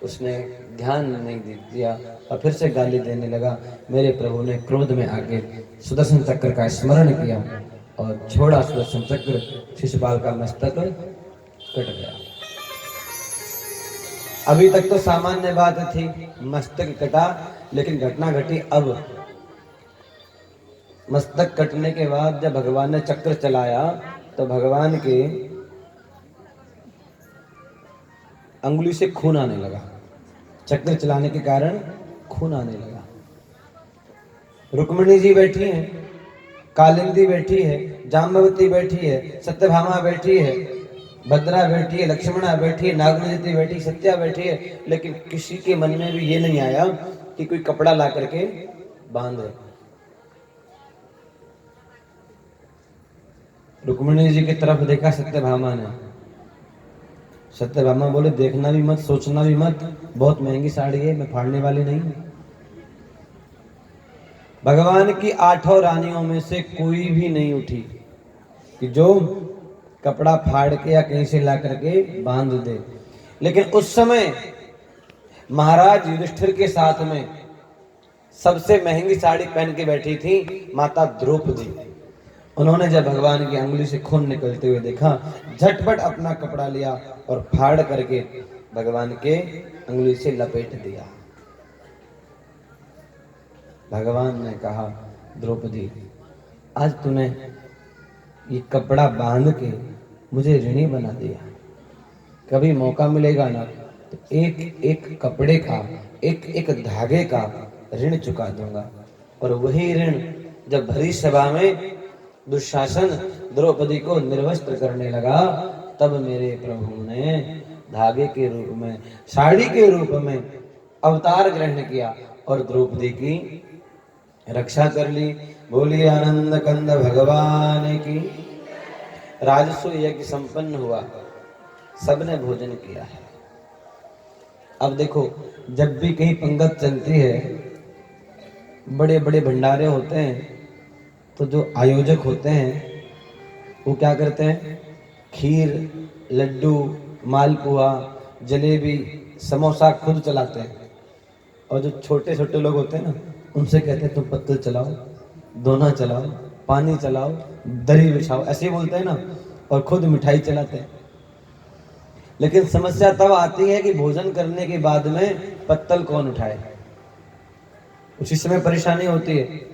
उसने ध्यान नहीं दिया और फिर से गाली देने लगा। मेरे प्रभु ने क्रोध में आके सुदर्शन चक्र का स्मरण किया और छोड़ा सुदर्शन चक्र, शिशुपाल का मस्तक कट गया। अभी तक तो सामान्य बात थी, मस्तक कटा, लेकिन घटना घटी अब। मस्तक कटने के बाद जब भगवान ने चक्र चलाया तो भगवान के अंगुली से खून आने लगा। चक्र चलाने के कारण खून आने लगा। रुक्मिणी जी बैठी हैं, कालिंदी बैठी है, जाम्बवती बैठी है, सत्यभामा बैठी है, भद्रा बैठी है, लक्ष्मणा बैठी है, नागमती बैठी, सत्या बैठी है, लेकिन किसी के मन में भी ये नहीं आया कि कोई कपड़ा ला करके बांधे। रुक्मिणी जी की तरफ देखा सत्यभामा ने। सत्यभामा बोले देखना भी मत, सोचना भी मत, बहुत महंगी साड़ी है, मैं फाड़ने वाली नहीं। भगवान की 8 रानियों में से कोई भी नहीं उठी कि जो कपड़ा फाड़ के या कहीं से ला करके बांध दे। लेकिन उस समय महाराज युधिष्ठिर के साथ में सबसे महंगी साड़ी पहन के बैठी थी माता द्रौपदी। उन्होंने जब भगवान की अंगुली से खून निकलते हुए देखा, झटपट अपना कपड़ा लिया और फाड़ करके भगवान के अंगुली से लपेट दिया। भगवान ने कहा, द्रौपदी आज तूने ये कपड़ा बांध के मुझे ऋणी बना दिया, कभी मौका मिलेगा ना तो एक एक कपड़े का, एक एक धागे का ऋण चुका दूंगा। और वही ऋण जब भरी सभा में दुशासन द्रौपदी को निर्वस्त्र करने लगा, तब मेरे प्रभु ने धागे के रूप में, साड़ी के रूप में अवतार ग्रहण किया और द्रौपदी की रक्षा कर ली। बोलिए आनंद कंद भगवान की। राजस्व यज्ञ संपन्न हुआ, सबने भोजन किया है। अब देखो, जब भी कहीं पंगत चलती है, बड़े बड़े भंडारे होते हैं, तो जो आयोजक होते हैं वो क्या करते हैं, खीर, लड्डू, मालपुआ, जलेबी, समोसा खुद चलाते हैं। और जो छोटे छोटे लोग होते हैं ना, उनसे कहते हैं तुम पत्तल चलाओ, दोना चलाओ, पानी चलाओ, दही बिछाओ, ऐसे ही बोलते हैं ना, और खुद मिठाई चलाते हैं। लेकिन समस्या तब आती है कि भोजन करने के बाद में पत्तल कौन उठाए, उसी समय परेशानी होती है।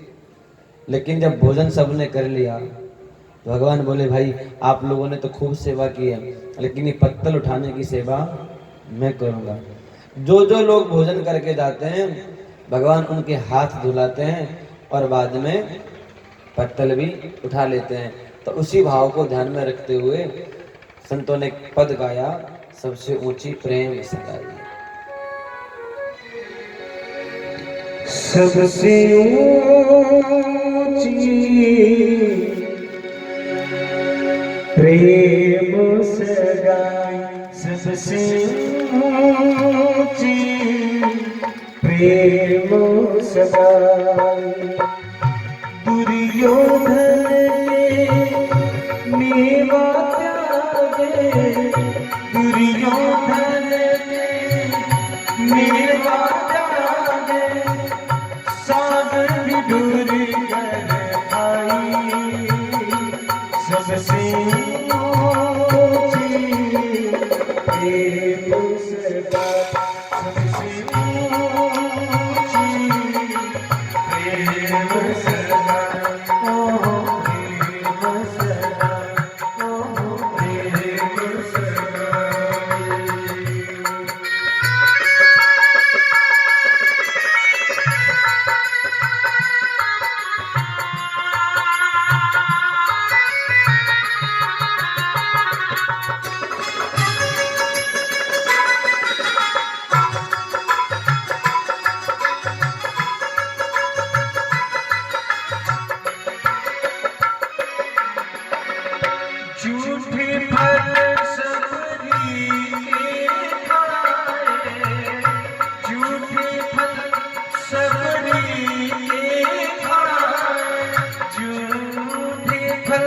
लेकिन जब भोजन सबने कर लिया तो भगवान बोले, भाई आप लोगों ने तो खूब सेवा की है, लेकिन ये पत्तल उठाने की सेवा मैं करूँगा। जो जो लोग भोजन करके जाते हैं, भगवान उनके हाथ धुलाते हैं और बाद में पत्तल भी उठा लेते हैं। तो उसी भाव को ध्यान में रखते हुए संतों ने पद गाया, सबसे ऊंची प्रेम सगाई। सबसे ऊंची प्रेम सगाई, सबसे ऊंची प्रेम सगाई। दुर्योधन ने मेवा त्यागे, दुर्योधन ने मेवा त्यागे, साग विदुर कर खाई। सबसे ऊंची प्रेम सगाई, सबसे ऊंची प्रेम सगाई, ओ प्रेम सगाई, ओ प्रेम सगाई। झूठे फल सबरी के खाए, झूठे फल सबरी के खाए, झूठे फल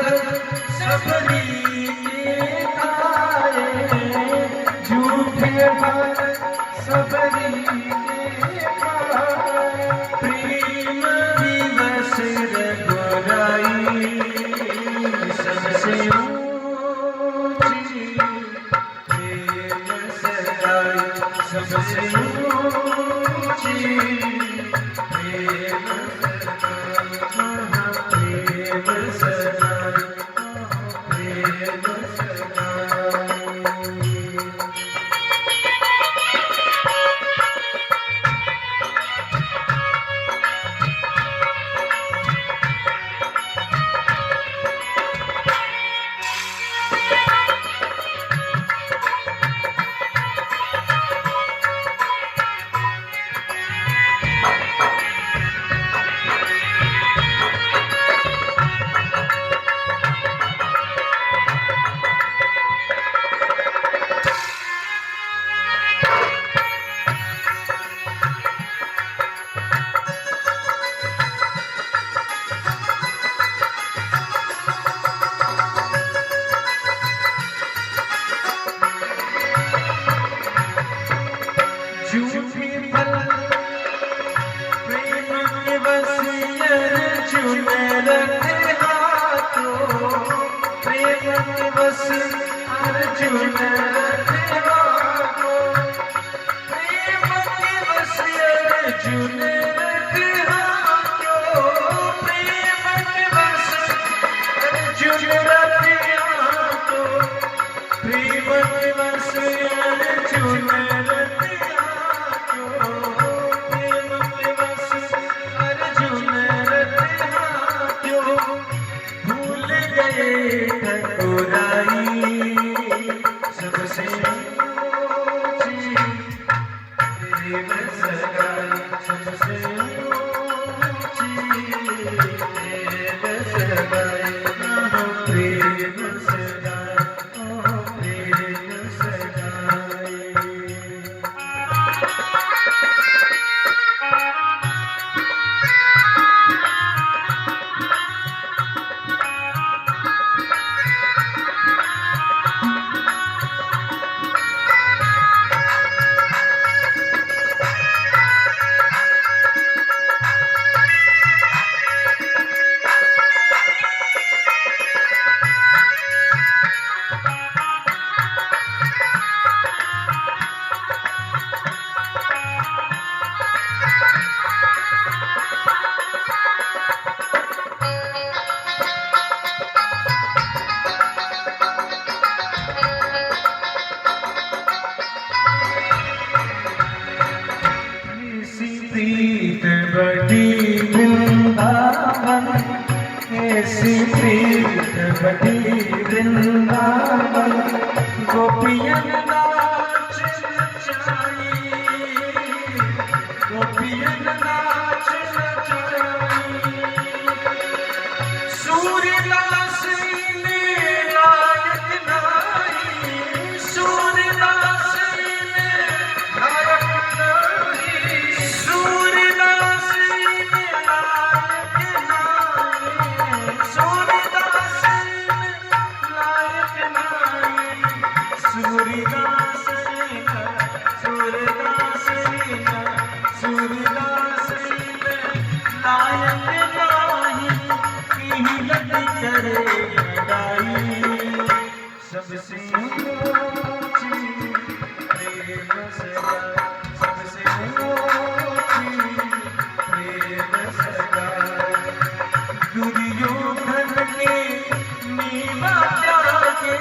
सबरी के खाए, झूठे फल सबरी के खाए। प्रेम दिवस रघुराई, सबसे ऊंची प्रेम सगाई, सबसे ऊंची प्रेम सगाई, प्रेम सगाई, प्रेम सगाई। अर्जुन रतिया को, प्रेम दिवस अर्जुन रतिया को, प्रेम दिवस अर्जुन रतिया को, प्रेम दिवस अर्जुन रतिया को, प्रेम दिवस अर्जुन रतिया को, भूल गए ठकुराई सबसे ऊंची प्रेम सगाई, सबसे ऊंची प्रेम सगाई, प्रेम सगाई, प्रेम सगाई। प्रीत बड़ी वृंदावन, ऐसी प्रीत बड़ी वृंदावन, गोपियन नाच नचाई, गोपियन नाच नचाई, सूर्यदास ने लायक नाई, सूर्यदास ने लायक नाई, सूर्यदास ने लायक नाई, सूर्यदास ने लायक नाई, सूर्यदास ने, सूर्यदास ने, सूर्यदास ने लायक नाई, कीलत करे लगाई, सबसे ऊंची प्रेम सगाई, सबसे ऊंची प्रेम सगाई, दुर्योधन के मेवा त्यागे,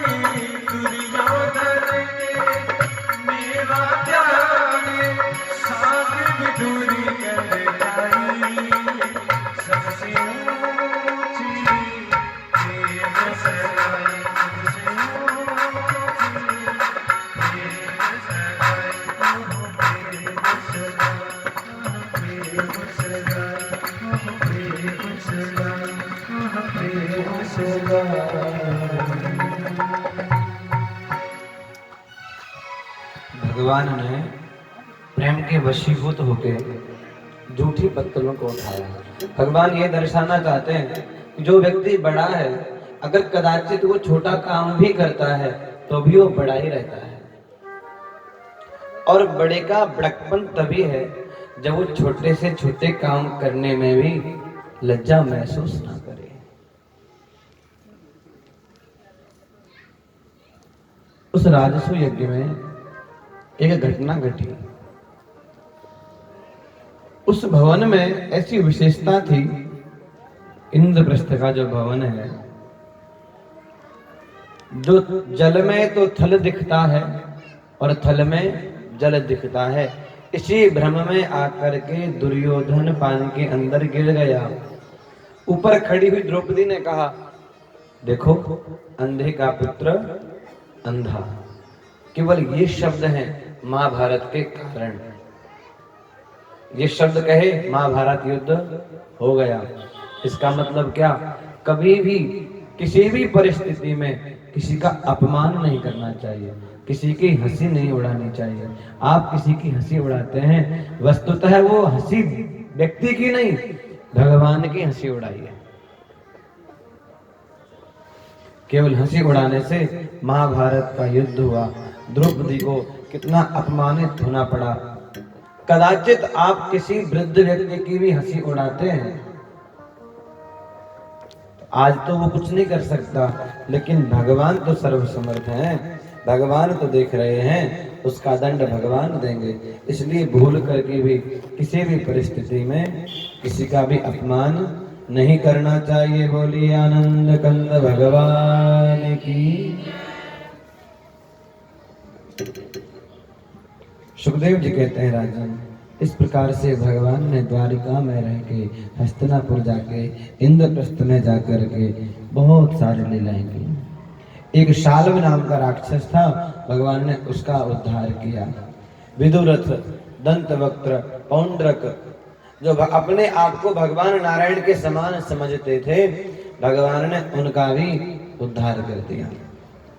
दुर्योधन के मेवा त्यागे, साग विदुरी कर लाई, सबसे ऊंची प्रेम सगाई, सबसे ऊंची प्रेम सगाई, प्रेम सगाई, प्रेम सगाई, प्रेम सगाई। भगवान ने प्रेम के वशीभूत होकर झूठी पत्तलों को उठाया। भगवान ये दर्शाना चाहते हैं कि जो व्यक्ति बड़ा है, अगर कदाचित वो छोटा काम भी करता है तो भी वो बड़ा ही रहता है, और बड़े का बड़कपन तभी है जब वो छोटे से छोटे काम करने में भी लज्जा महसूस ना करे। उस राजसू यज्ञ में एक घटना घटी। उस भवन में ऐसी विशेषता थी, इंद्रप्रस्थ का जो भवन है, जो जल में तो थल दिखता है और थल में जल दिखता है। इसी भ्रम में आकर के दुर्योधन पानी के अंदर गिर गया। ऊपर खड़ी हुई द्रौपदी ने कहा, देखो अंधे का पुत्र अंधा। केवल ये शब्द हैं महाभारत के कारण। ये शब्द कहे महाभारत युद्ध हो गया। इसका मतलब क्या? कभी भी किसी भी परिस्थिति में किसी का अपमान नहीं करना चाहिए, किसी की हंसी नहीं उड़ानी चाहिए। आप किसी की हंसी उड़ाते हैं, वस्तुतः वो हंसी व्यक्ति की नहीं, भगवान की हंसी उड़ाइए। केवल हंसी उड़ाने से महाभारत का युद्ध हुआ, द्रौपदी को कितना अपमानित होना पड़ा। कदाचित आप किसी वृद्ध व्यक्ति की भी हंसी उड़ाते हैं, आज तो वो कुछ नहीं कर सकता, लेकिन भगवान तो सर्वसमर्थ हैं। भगवान तो देख रहे हैं, उसका दंड भगवान देंगे। इसलिए भूल करके भी किसी भी परिस्थिति में किसी का भी अपमान नहीं करना चाहिए। बोलिए आनंद कंद भगवान की। सुखदेव जी कहते हैं, राजन, इस प्रकार से भगवान ने द्वारिका में रह के, हस्तिनापुर जाके, इंद्रप्रस्थ में जाकर के बहुत सारे लीलाएं की। एक शाल्व नाम का राक्षस था, भगवान ने उसका उद्धार किया। विदुरथ, दंतवक्त्र, पौंड्रक, जो अपने आप को भगवान नारायण के समान समझते थे, भगवान ने उनका भी उद्धार कर दिया।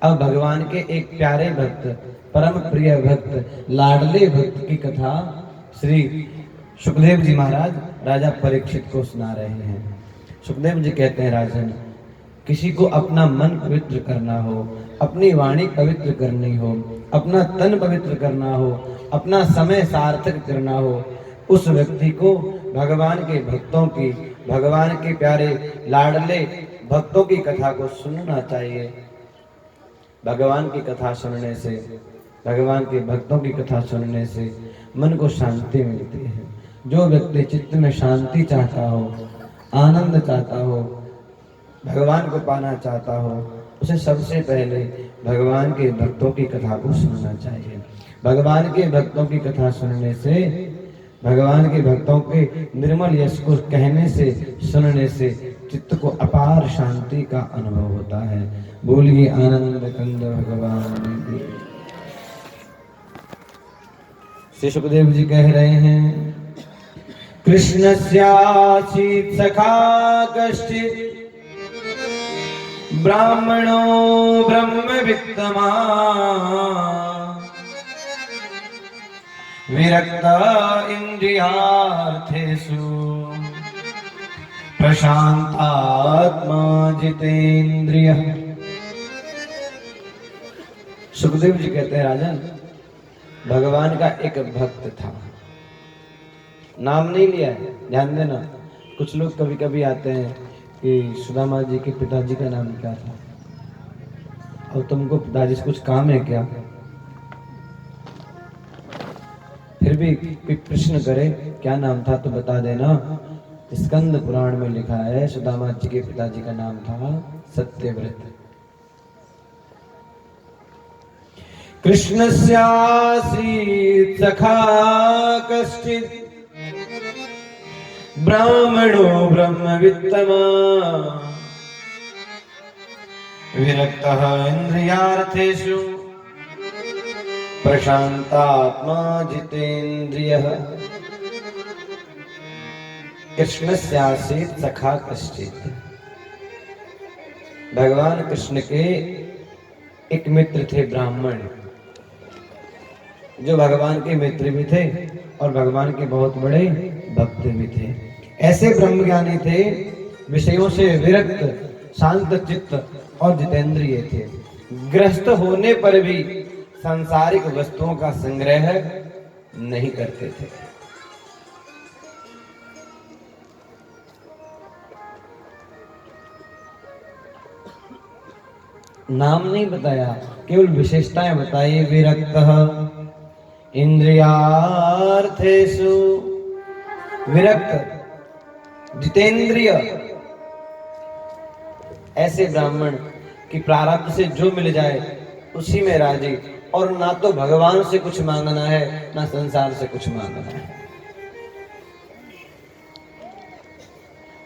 अब भगवान के एक प्यारे भक्त, परम प्रिय भक्त, लाडले भक्त की कथा श्री सुखदेव जी महाराज राजा परीक्षित को सुना रहे हैं। सुखदेव जी कहते हैं, राजन, किसी को अपना मन पवित्र करना हो, अपनी वाणी पवित्र करनी हो, अपना तन पवित्र करना हो, अपना समय सार्थक करना हो, उस व्यक्ति को भगवान के भक्तों की, भगवान के प्यारे लाडले भक्तों की कथा को सुनना चाहिए। भगवान की कथा सुनने से, भगवान के भक्तों की कथा सुनने से मन को शांति मिलती है। जो व्यक्ति चित्त में शांति चाहता हो, आनंद चाहता हो, भगवान को पाना चाहता हो, उसे सबसे पहले भगवान के भक्तों की कथा को सुनना चाहिए। भगवान के भक्तों की कथा सुनने से, भगवान के भक्तों के निर्मल यश को कहने से, सुनने से चित्त को अपार शांति का अनुभव होता है। बोलिए आनंद कंद भगवान की। श्री सुखदेव जी कह रहे हैं, कृष्णस्यासीत् सखा कश्चित् ब्राह्मणो ब्रह्मवित्तमा विरक्त इंद्रियार्थेषु प्रशांतात्मा जितेन्द्रियः। सुखदेव जी कहते हैं, राजन, भगवान का एक भक्त था, नाम नहीं लिया है, ध्यान देना। कुछ लोग कभी कभी आते हैं कि सुदामा जी के पिताजी का नाम क्या था, और तुमको पिताजी से कुछ काम है क्या? फिर भी प्रश्न करे क्या नाम था तो बता देना। स्कंद पुराण में लिखा है, सुदामा जी के पिताजी का नाम था सत्यव्रत। कृष्णस्यासीत् सखा कश्चित् ब्राह्मणो ब्रह्मवित्तमा विरक्तः इंद्रियार्थेषु प्रशांतात्मा जितेन्द्रियः। कृष्णस्यासीत् सखा कश्चित्, भगवान कृष्ण के एक मित्र थे ब्राह्मण, जो भगवान के मित्र भी थे और भगवान के बहुत बड़े भक्त भी थे। ऐसे ब्रह्मज्ञानी थे, विषयों से विरक्त, शांत चित्त और जितेंद्रिय थे। गृहस्थ होने पर भी सांसारिक वस्तुओं का संग्रह नहीं करते थे। नाम नहीं बताया, केवल विशेषताएं बताई। विरक्तः इंद्रियार्थेषु, विरक्त, जितेंद्रिय। ऐसे ब्राह्मण की प्रारब्ध से जो मिल जाए उसी में राजी, और ना तो भगवान से कुछ मांगना है, ना संसार से कुछ मांगना है।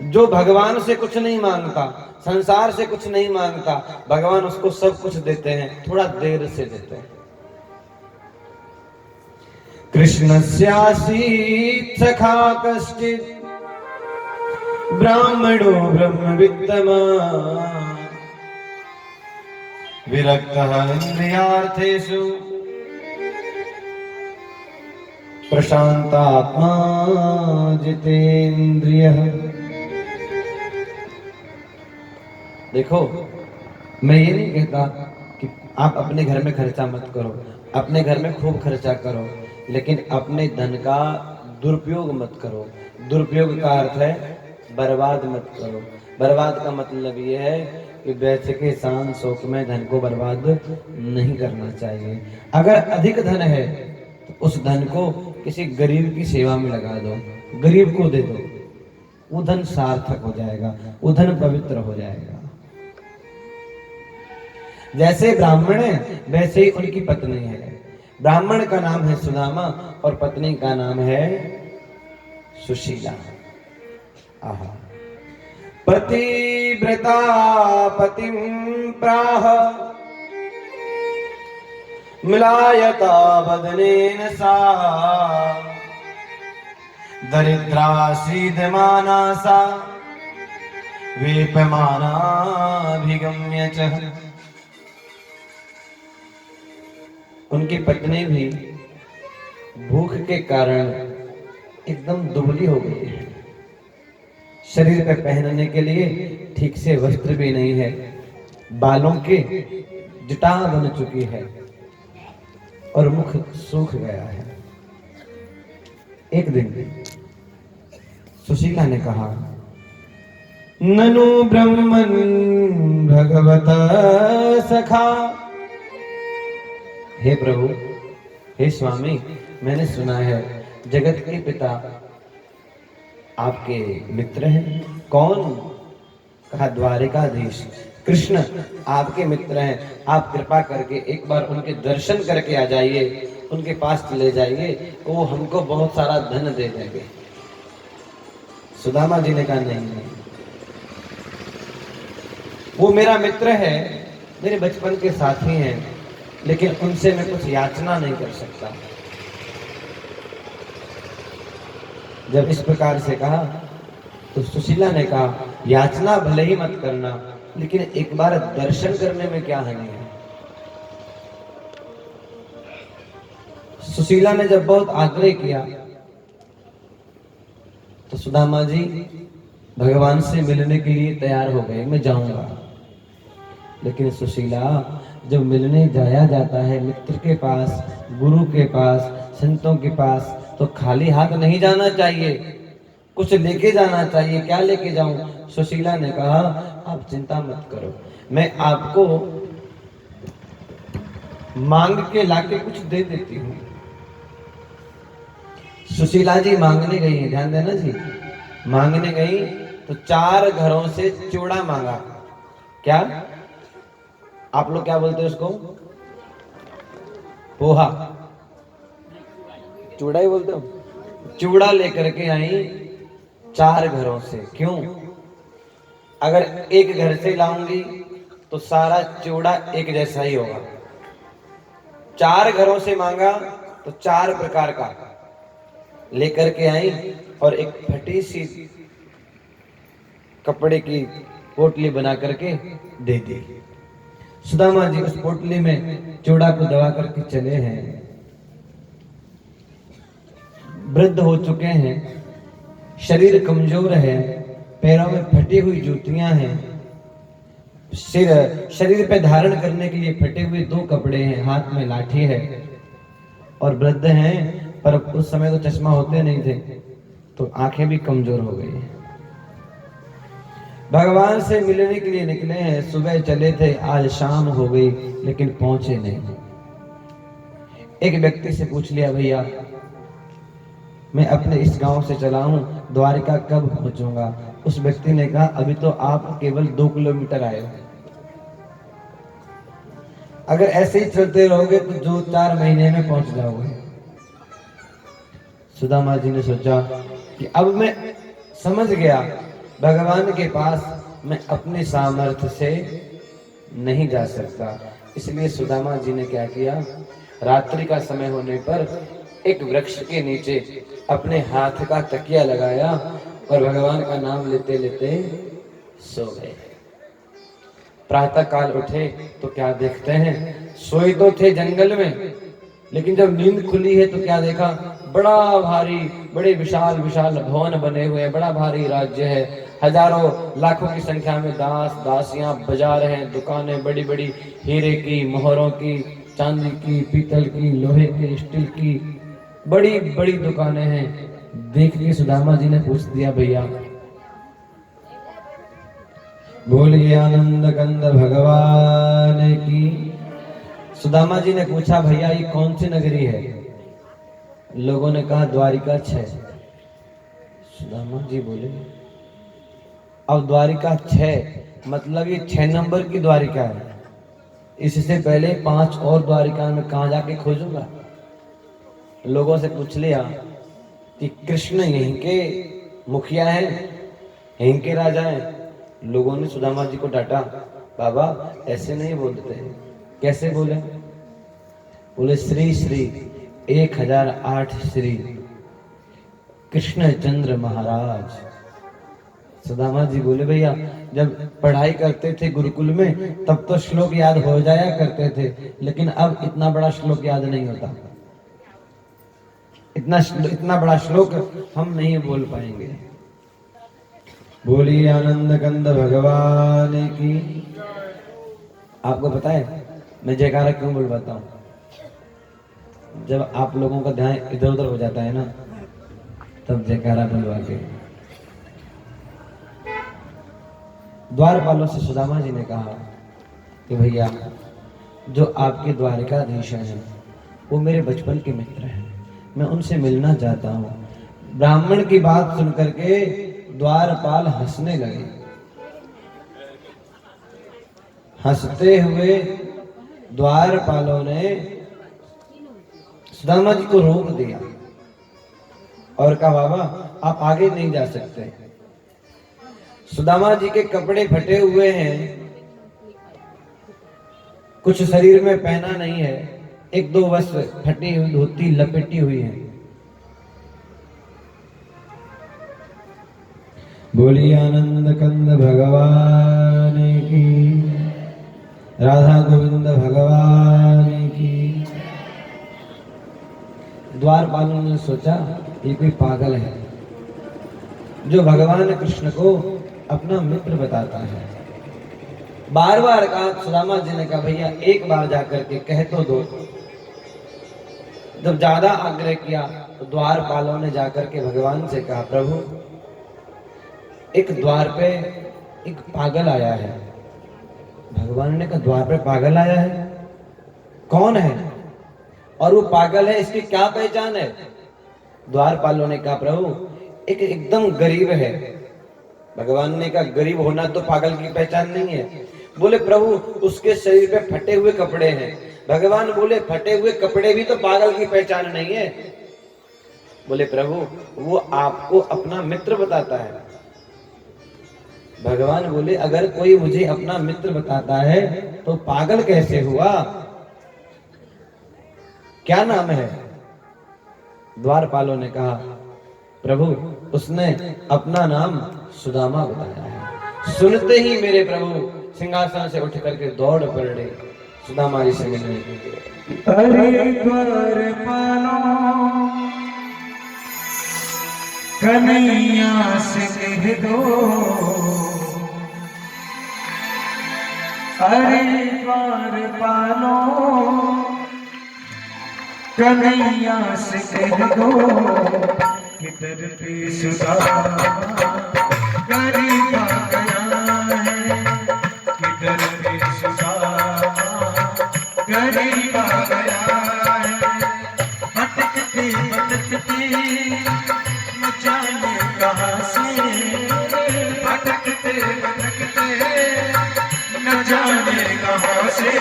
जो भगवान से कुछ नहीं मांगता, संसार से कुछ नहीं मांगता, भगवान उसको सब कुछ देते हैं, थोड़ा देर से देते हैं। कृष्णस्यासीत् सखा कश्चित् ब्राह्मणो ब्रह्मवित्तमा विरक्तः इंद्रियार्थेषु प्रशांतात्मा जितेन्द्रियः। देखो, मैं ये नहीं कहता कि आप अपने घर में खर्चा मत करो, अपने घर में खूब खर्चा करो, लेकिन अपने धन का दुरुपयोग मत करो। दुरुपयोग का अर्थ है बर्बाद मत करो। बर्बाद का मतलब ये है कि बैठ के शान शौक में धन को बर्बाद नहीं करना चाहिए। अगर अधिक धन है तो उस धन को किसी गरीब की सेवा में लगा दो, गरीब को दे दो, वो धन सार्थक हो जाएगा, वो धन पवित्र हो जाएगा। जैसे ब्राह्मण है वैसे ही उनकी पत्नी है। ब्राह्मण का नाम है सुदामा और पत्नी का नाम है सुशीला। आहा। पतिव्रता पतिं प्राह मिलायता बदनेन सा दरिद्रासीदमाना सा वेपमानाभिगम्य च। उनकी पत्नी भी भूख के कारण एकदम दुबली हो गई है। शरीर पे पहनने के लिए ठीक से वस्त्र भी नहीं है, बालों की जटा बन चुकी है और मुख सूख गया है। एक दिन सुशीला ने कहा, ननु ब्रह्मन् भगवत सखा। हे प्रभु, हे स्वामी, मैंने सुना है जगत के पिता आपके मित्र हैं। कौन? कहा द्वारिकाधीश कृष्ण आपके मित्र हैं। आप कृपा करके एक बार उनके दर्शन करके आ जाइए, उनके पास चले जाइए, वो हमको बहुत सारा धन दे देंगे। सुदामा जी ने कहा नहीं, वो मेरा मित्र है, मेरे बचपन के साथी हैं, लेकिन उनसे मैं कुछ याचना नहीं कर सकता। जब इस प्रकार से कहा तो सुशीला ने कहा, याचना भले ही मत करना, लेकिन एक बार दर्शन करने में क्या हानि है। सुशीला ने जब बहुत आग्रह किया तो सुदामा जी भगवान से मिलने के लिए तैयार हो गए, मैं जाऊंगा। लेकिन सुशीला, जब मिलने जाया जाता है मित्र के पास, गुरु के पास, संतों के पास, तो खाली हाथ नहीं जाना चाहिए, कुछ लेके जाना चाहिए। क्या लेके जाऊं? सुशीला ने कहा, आप चिंता मत करो, मैं आपको मांग के लाके कुछ दे देती हूँ। सुशीला जी मांगने गई है, ध्यान देना जी, मांगने गई तो 4 घरों से चूड़ा मांगा। क्या आप लोग क्या बोलते हैं उसको? पोहा, चूड़ा ही बोलते हो। चूड़ा लेकर के आई 4 घरों से। क्यों? अगर एक घर से लाऊंगी तो सारा चूड़ा एक जैसा ही होगा। 4 घरों से मांगा तो 4 प्रकार का लेकर के आई और एक फटी सी कपड़े की पोटली बना करके दे दी। सुदामा जी उस पोटली में चूड़ा को दबा करके चले हैं। वृद्ध हो चुके हैं, शरीर कमजोर है, पैरों में फटी हुई जूतियां हैं, शरीर पे धारण करने के लिए फटे हुए 2 कपड़े हैं, हाथ में लाठी है और वृद्ध हैं। पर उस समय तो चश्मा होते नहीं थे, तो आंखें भी कमजोर हो गई। भगवान से मिलने के लिए निकले हैं, सुबह चले थे, आज शाम हो गई लेकिन पहुंचे नहीं। एक व्यक्ति से पूछ लिया, भैया मैं अपने इस गांव से चला हूं, द्वारिका कब पहुंचूंगा? उस व्यक्ति ने कहा, अभी तो आप केवल 2 किलोमीटर आए हो, अगर ऐसे ही चलते रहोगे तो 2-4 महीने में पहुंच जाओगे। सुदामा जी ने सोचा कि अब मैं समझ गया, भगवान के पास मैं अपने सामर्थ्य से नहीं जा सकता। इसलिए सुदामा जी ने क्या किया, रात्रि का समय होने पर एक वृक्ष के नीचे अपने हाथ का तकिया लगाया और भगवान का नाम लेते लेते सो गए। प्रातः काल उठे तो क्या देखते हैं, सोए तो थे जंगल में, लेकिन जब नींद खुली है तो क्या देखा, बड़ा भारी, बड़े विशाल विशाल भवन बने हुए हैं, बड़ा भारी राज्य है, हजारों लाखों की संख्या में दास दासियां, बाजार हैं, दुकानें बड़ी बड़ी, हीरे की, मोहरों की, चांदी की, पीतल की, लोहे की, स्टील की, बड़ी बड़ी दुकानें हैं। देख के सुदामा जी ने पूछ दिया, भैया बोलिए आनंद कंद भगवान की। सुदामा जी ने पूछा, भैया ये कौन सी नगरी है? लोगों ने कहा द्वारिका 6। सुदामा जी बोले, अब द्वारिका 6 मतलब ये 6 नंबर की द्वारिका है, इससे पहले 5 और द्वारिका में कहाँ जाके खोजूंगा? लोगों से पूछ लिया कि कृष्ण यहीं के मुखिया हैं, यहीं के राजा हैं। लोगों ने सुदामा जी को डांटा, बाबा ऐसे नहीं बोलते। कैसे बोले? बोले श्री श्री 1008 श्री कृष्णचंद्र महाराज। सुदामा जी बोले, भैया जब पढ़ाई करते थे गुरुकुल में तब तो श्लोक याद हो जाया करते थे, लेकिन अब इतना बड़ा श्लोक याद नहीं होता। इतना बड़ा श्लोक हम नहीं बोल पाएंगे। बोलिए आनंद कंद भगवान की। आपको पता है मैं जयकारा क्यों बुलवाता हूँ? जब आप लोगों का ध्यान इधर उधर हो जाता है ना, तब जयकारा बुलवा के। द्वारपालों से सुदामा जी ने कहा कि भैया जो आपके द्वारिकाधीश हैं वो मेरे बचपन के मित्र हैं, मैं उनसे मिलना चाहता हूँ। ब्राह्मण की बात सुनकर के द्वारपाल हंसने लगे। हंसते हुए द्वारपालों ने सुदामा जी को रोक दिया और कहा, बाबा आप आगे नहीं जा सकते। सुदामा जी के कपड़े फटे हुए हैं, कुछ शरीर में पहना नहीं है, 1-2 वस्त्र फटी हुई धोती लपेटी हुई है। बोलिए आनंद कंद भगवान की, राधा गोविंद भगवान की। द्वारपालों ने सोचा ये कोई पागल है जो भगवान कृष्ण को अपना मित्र बताता है। बार बार कहा, सुदामा जी ने कहा, भैया एक बार जाकर के कह तो दो। जब ज्यादा आग्रह किया तो द्वारपालों ने जाकर के भगवान से कहा, प्रभु एक द्वार पे एक पागल आया है। भगवान ने कहा, द्वार पे पागल आया है? कौन है? और वो पागल है, इसकी क्या पहचान है? द्वारपालों ने कहा, प्रभु एक एकदम गरीब है। भगवान ने कहा, गरीब होना तो पागल की पहचान नहीं है। बोले, प्रभु उसके शरीर पे फटे हुए कपड़े हैं। भगवान बोले, फटे हुए कपड़े भी तो पागल की पहचान नहीं है। बोले, प्रभु वो आपको अपना मित्र बताता है। भगवान बोले, अगर कोई मुझे अपना मित्र बताता है तो पागल कैसे हुआ? क्या नाम है? द्वारपालों ने कहा, प्रभु उसने अपना नाम सुदामा बताया है। सुनते ही मेरे प्रभु सिंहासन से उठ करके दौड़ पड़े सुदामा जी से मिलने के लिए। अरे द्वारपालो कन्हैया से कह दो, अरे द्वारपालो कन्हैया से कह दो, किधर पे सुदामा गरीब आ गया है, किधर पे सुदामा गरीब आ गया है। भटकते भटकते न जाने कहाँ से, भटकते भटकते न जाने कहाँ से,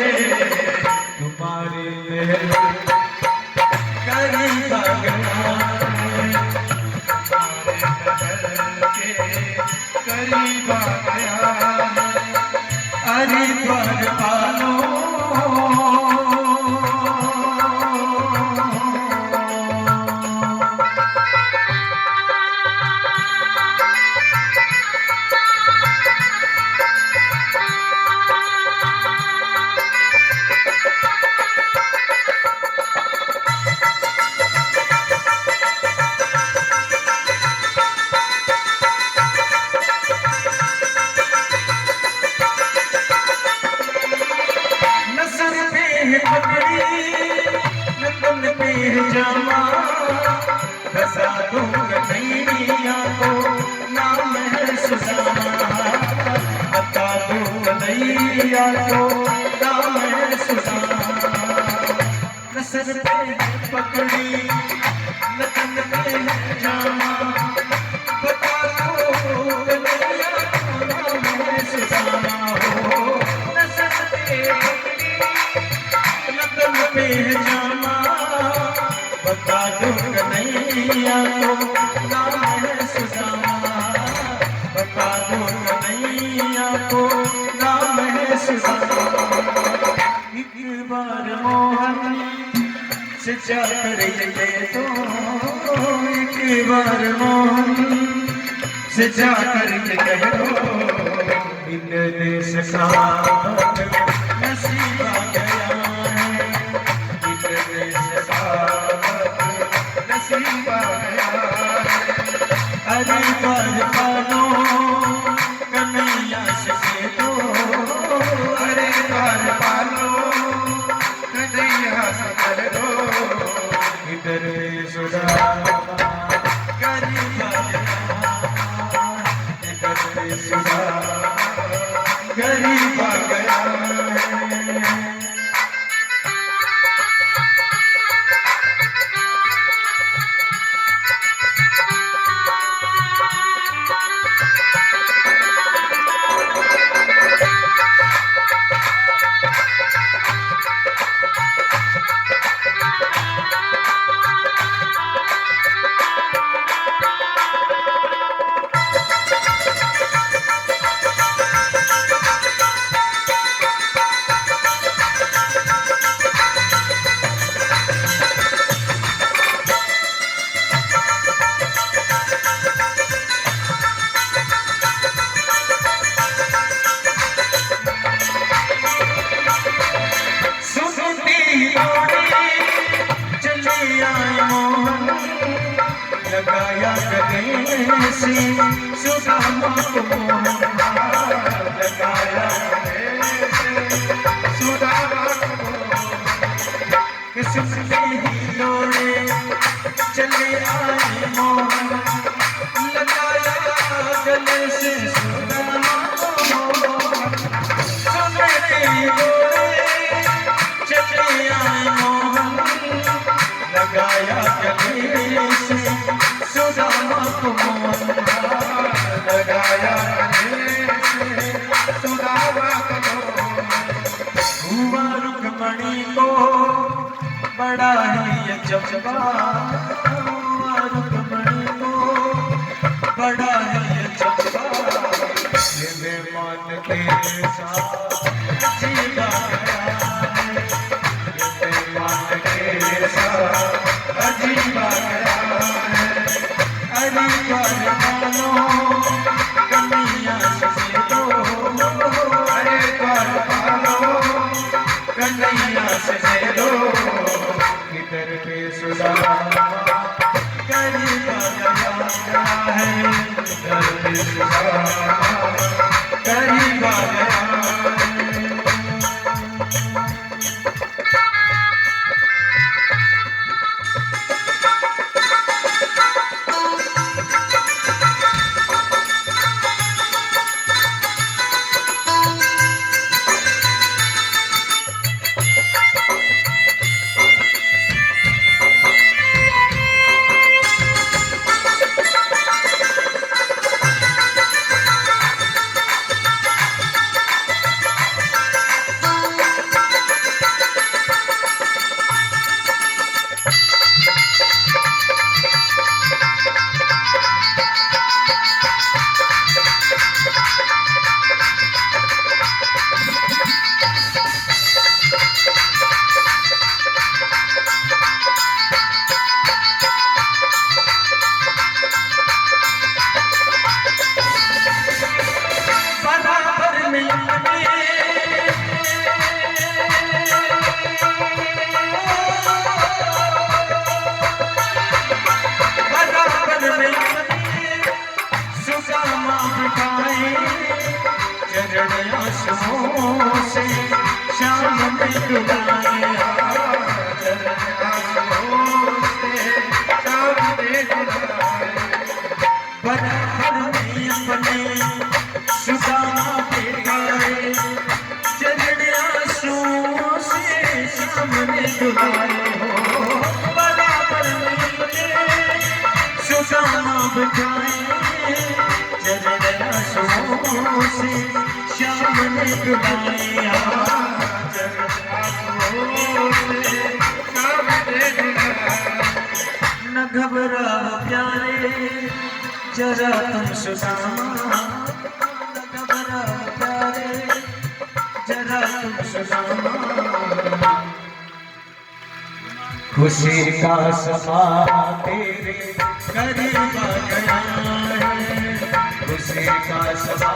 तुम्हारे गरीब आ गया है, करीब आ गया है। अरे द्वारपालो जामा बसा दूंगा नैया को, नाम है सुदामा, बता कन्हैया को नाम है सुदामा। न सर पे पकड़ी न तन पे है जामा, बता दो कन्हैया को नाम है सुदामा हो। न सर पे पकड़ी न तन पे है जामा, बता दो कन्हैया को नाम है सुदामा। बता दो कन्हैया को नाम है सुदामा। एक बार मोहन से जाकर ये तो, एक बार मोहन से जाकर के कह दो, इन देश का नसीब आ गया है, इन देश का नसीब आ गया है। अरे बार पालो कन्हैया से दो, अरे बार पालो कन्हैया से दो, इधर सुदामा गरीब आ गया, इधर सुदामा गरीब आ गया है। लगाया गले से सुदामा को मोहन, लगाया गले से सुदामा को किसने ही लोड़े चले आए मोहन, लगाया गले से सुदामा को मोहन। सुनते ही लोड़े चले आए मोहन, लगाया गले से सुदामा को मोहन, लगाया गले से सुदामा को मोहन। हुआ रुक्मणी को बड़ा ही अचंभा, हुआ रुक्मणी को बड़ा ही अचंभा, ये मान के साथ जीवा गया है, ये मान के साथ अजीबा गया है। अरे बार पालो कन्हैया से दो, अरे बार पालो कन्हैया से दो, इधर पे सुदामा गरीब आ गया है, इधर पे सुदामा गरीब आ गया है। से शाम में डुलाया बराबर में अपने सुदामा पे गाए बुझाए चरण आंसुओं से श्याम ने रुलाया चरण आंसुओं से श्याम ने रुलाया न घबराओ प्यारे जरा तुम सुदामा न घबराओ प्यारे जरा तुम सुदामा खुशी का समा तेरे करीब आ गया है खुशी का समा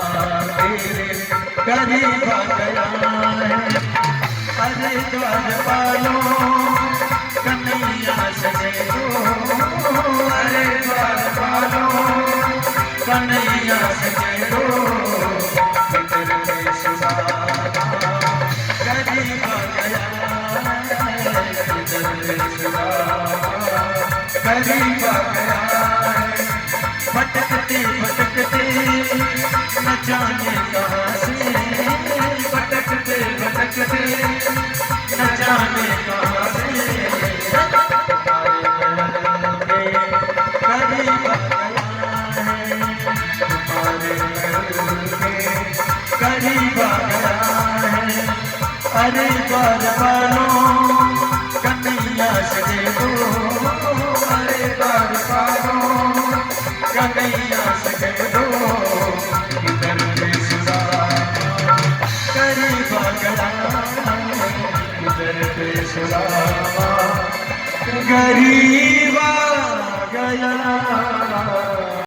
तेरे करीब आ गया है अरे द्वार पालो कन्हैया सजे दो अरे द्वार पालो कन्हैया सजे दो फिक्र में सुदामा करीब आ गया करीब आ गया है भटकते भटकते न जाने कहाँ से भटकते भटकते न जाने कहाँ से करीब आ गया है तुम्हारे करीब आ गया है अरे बार बार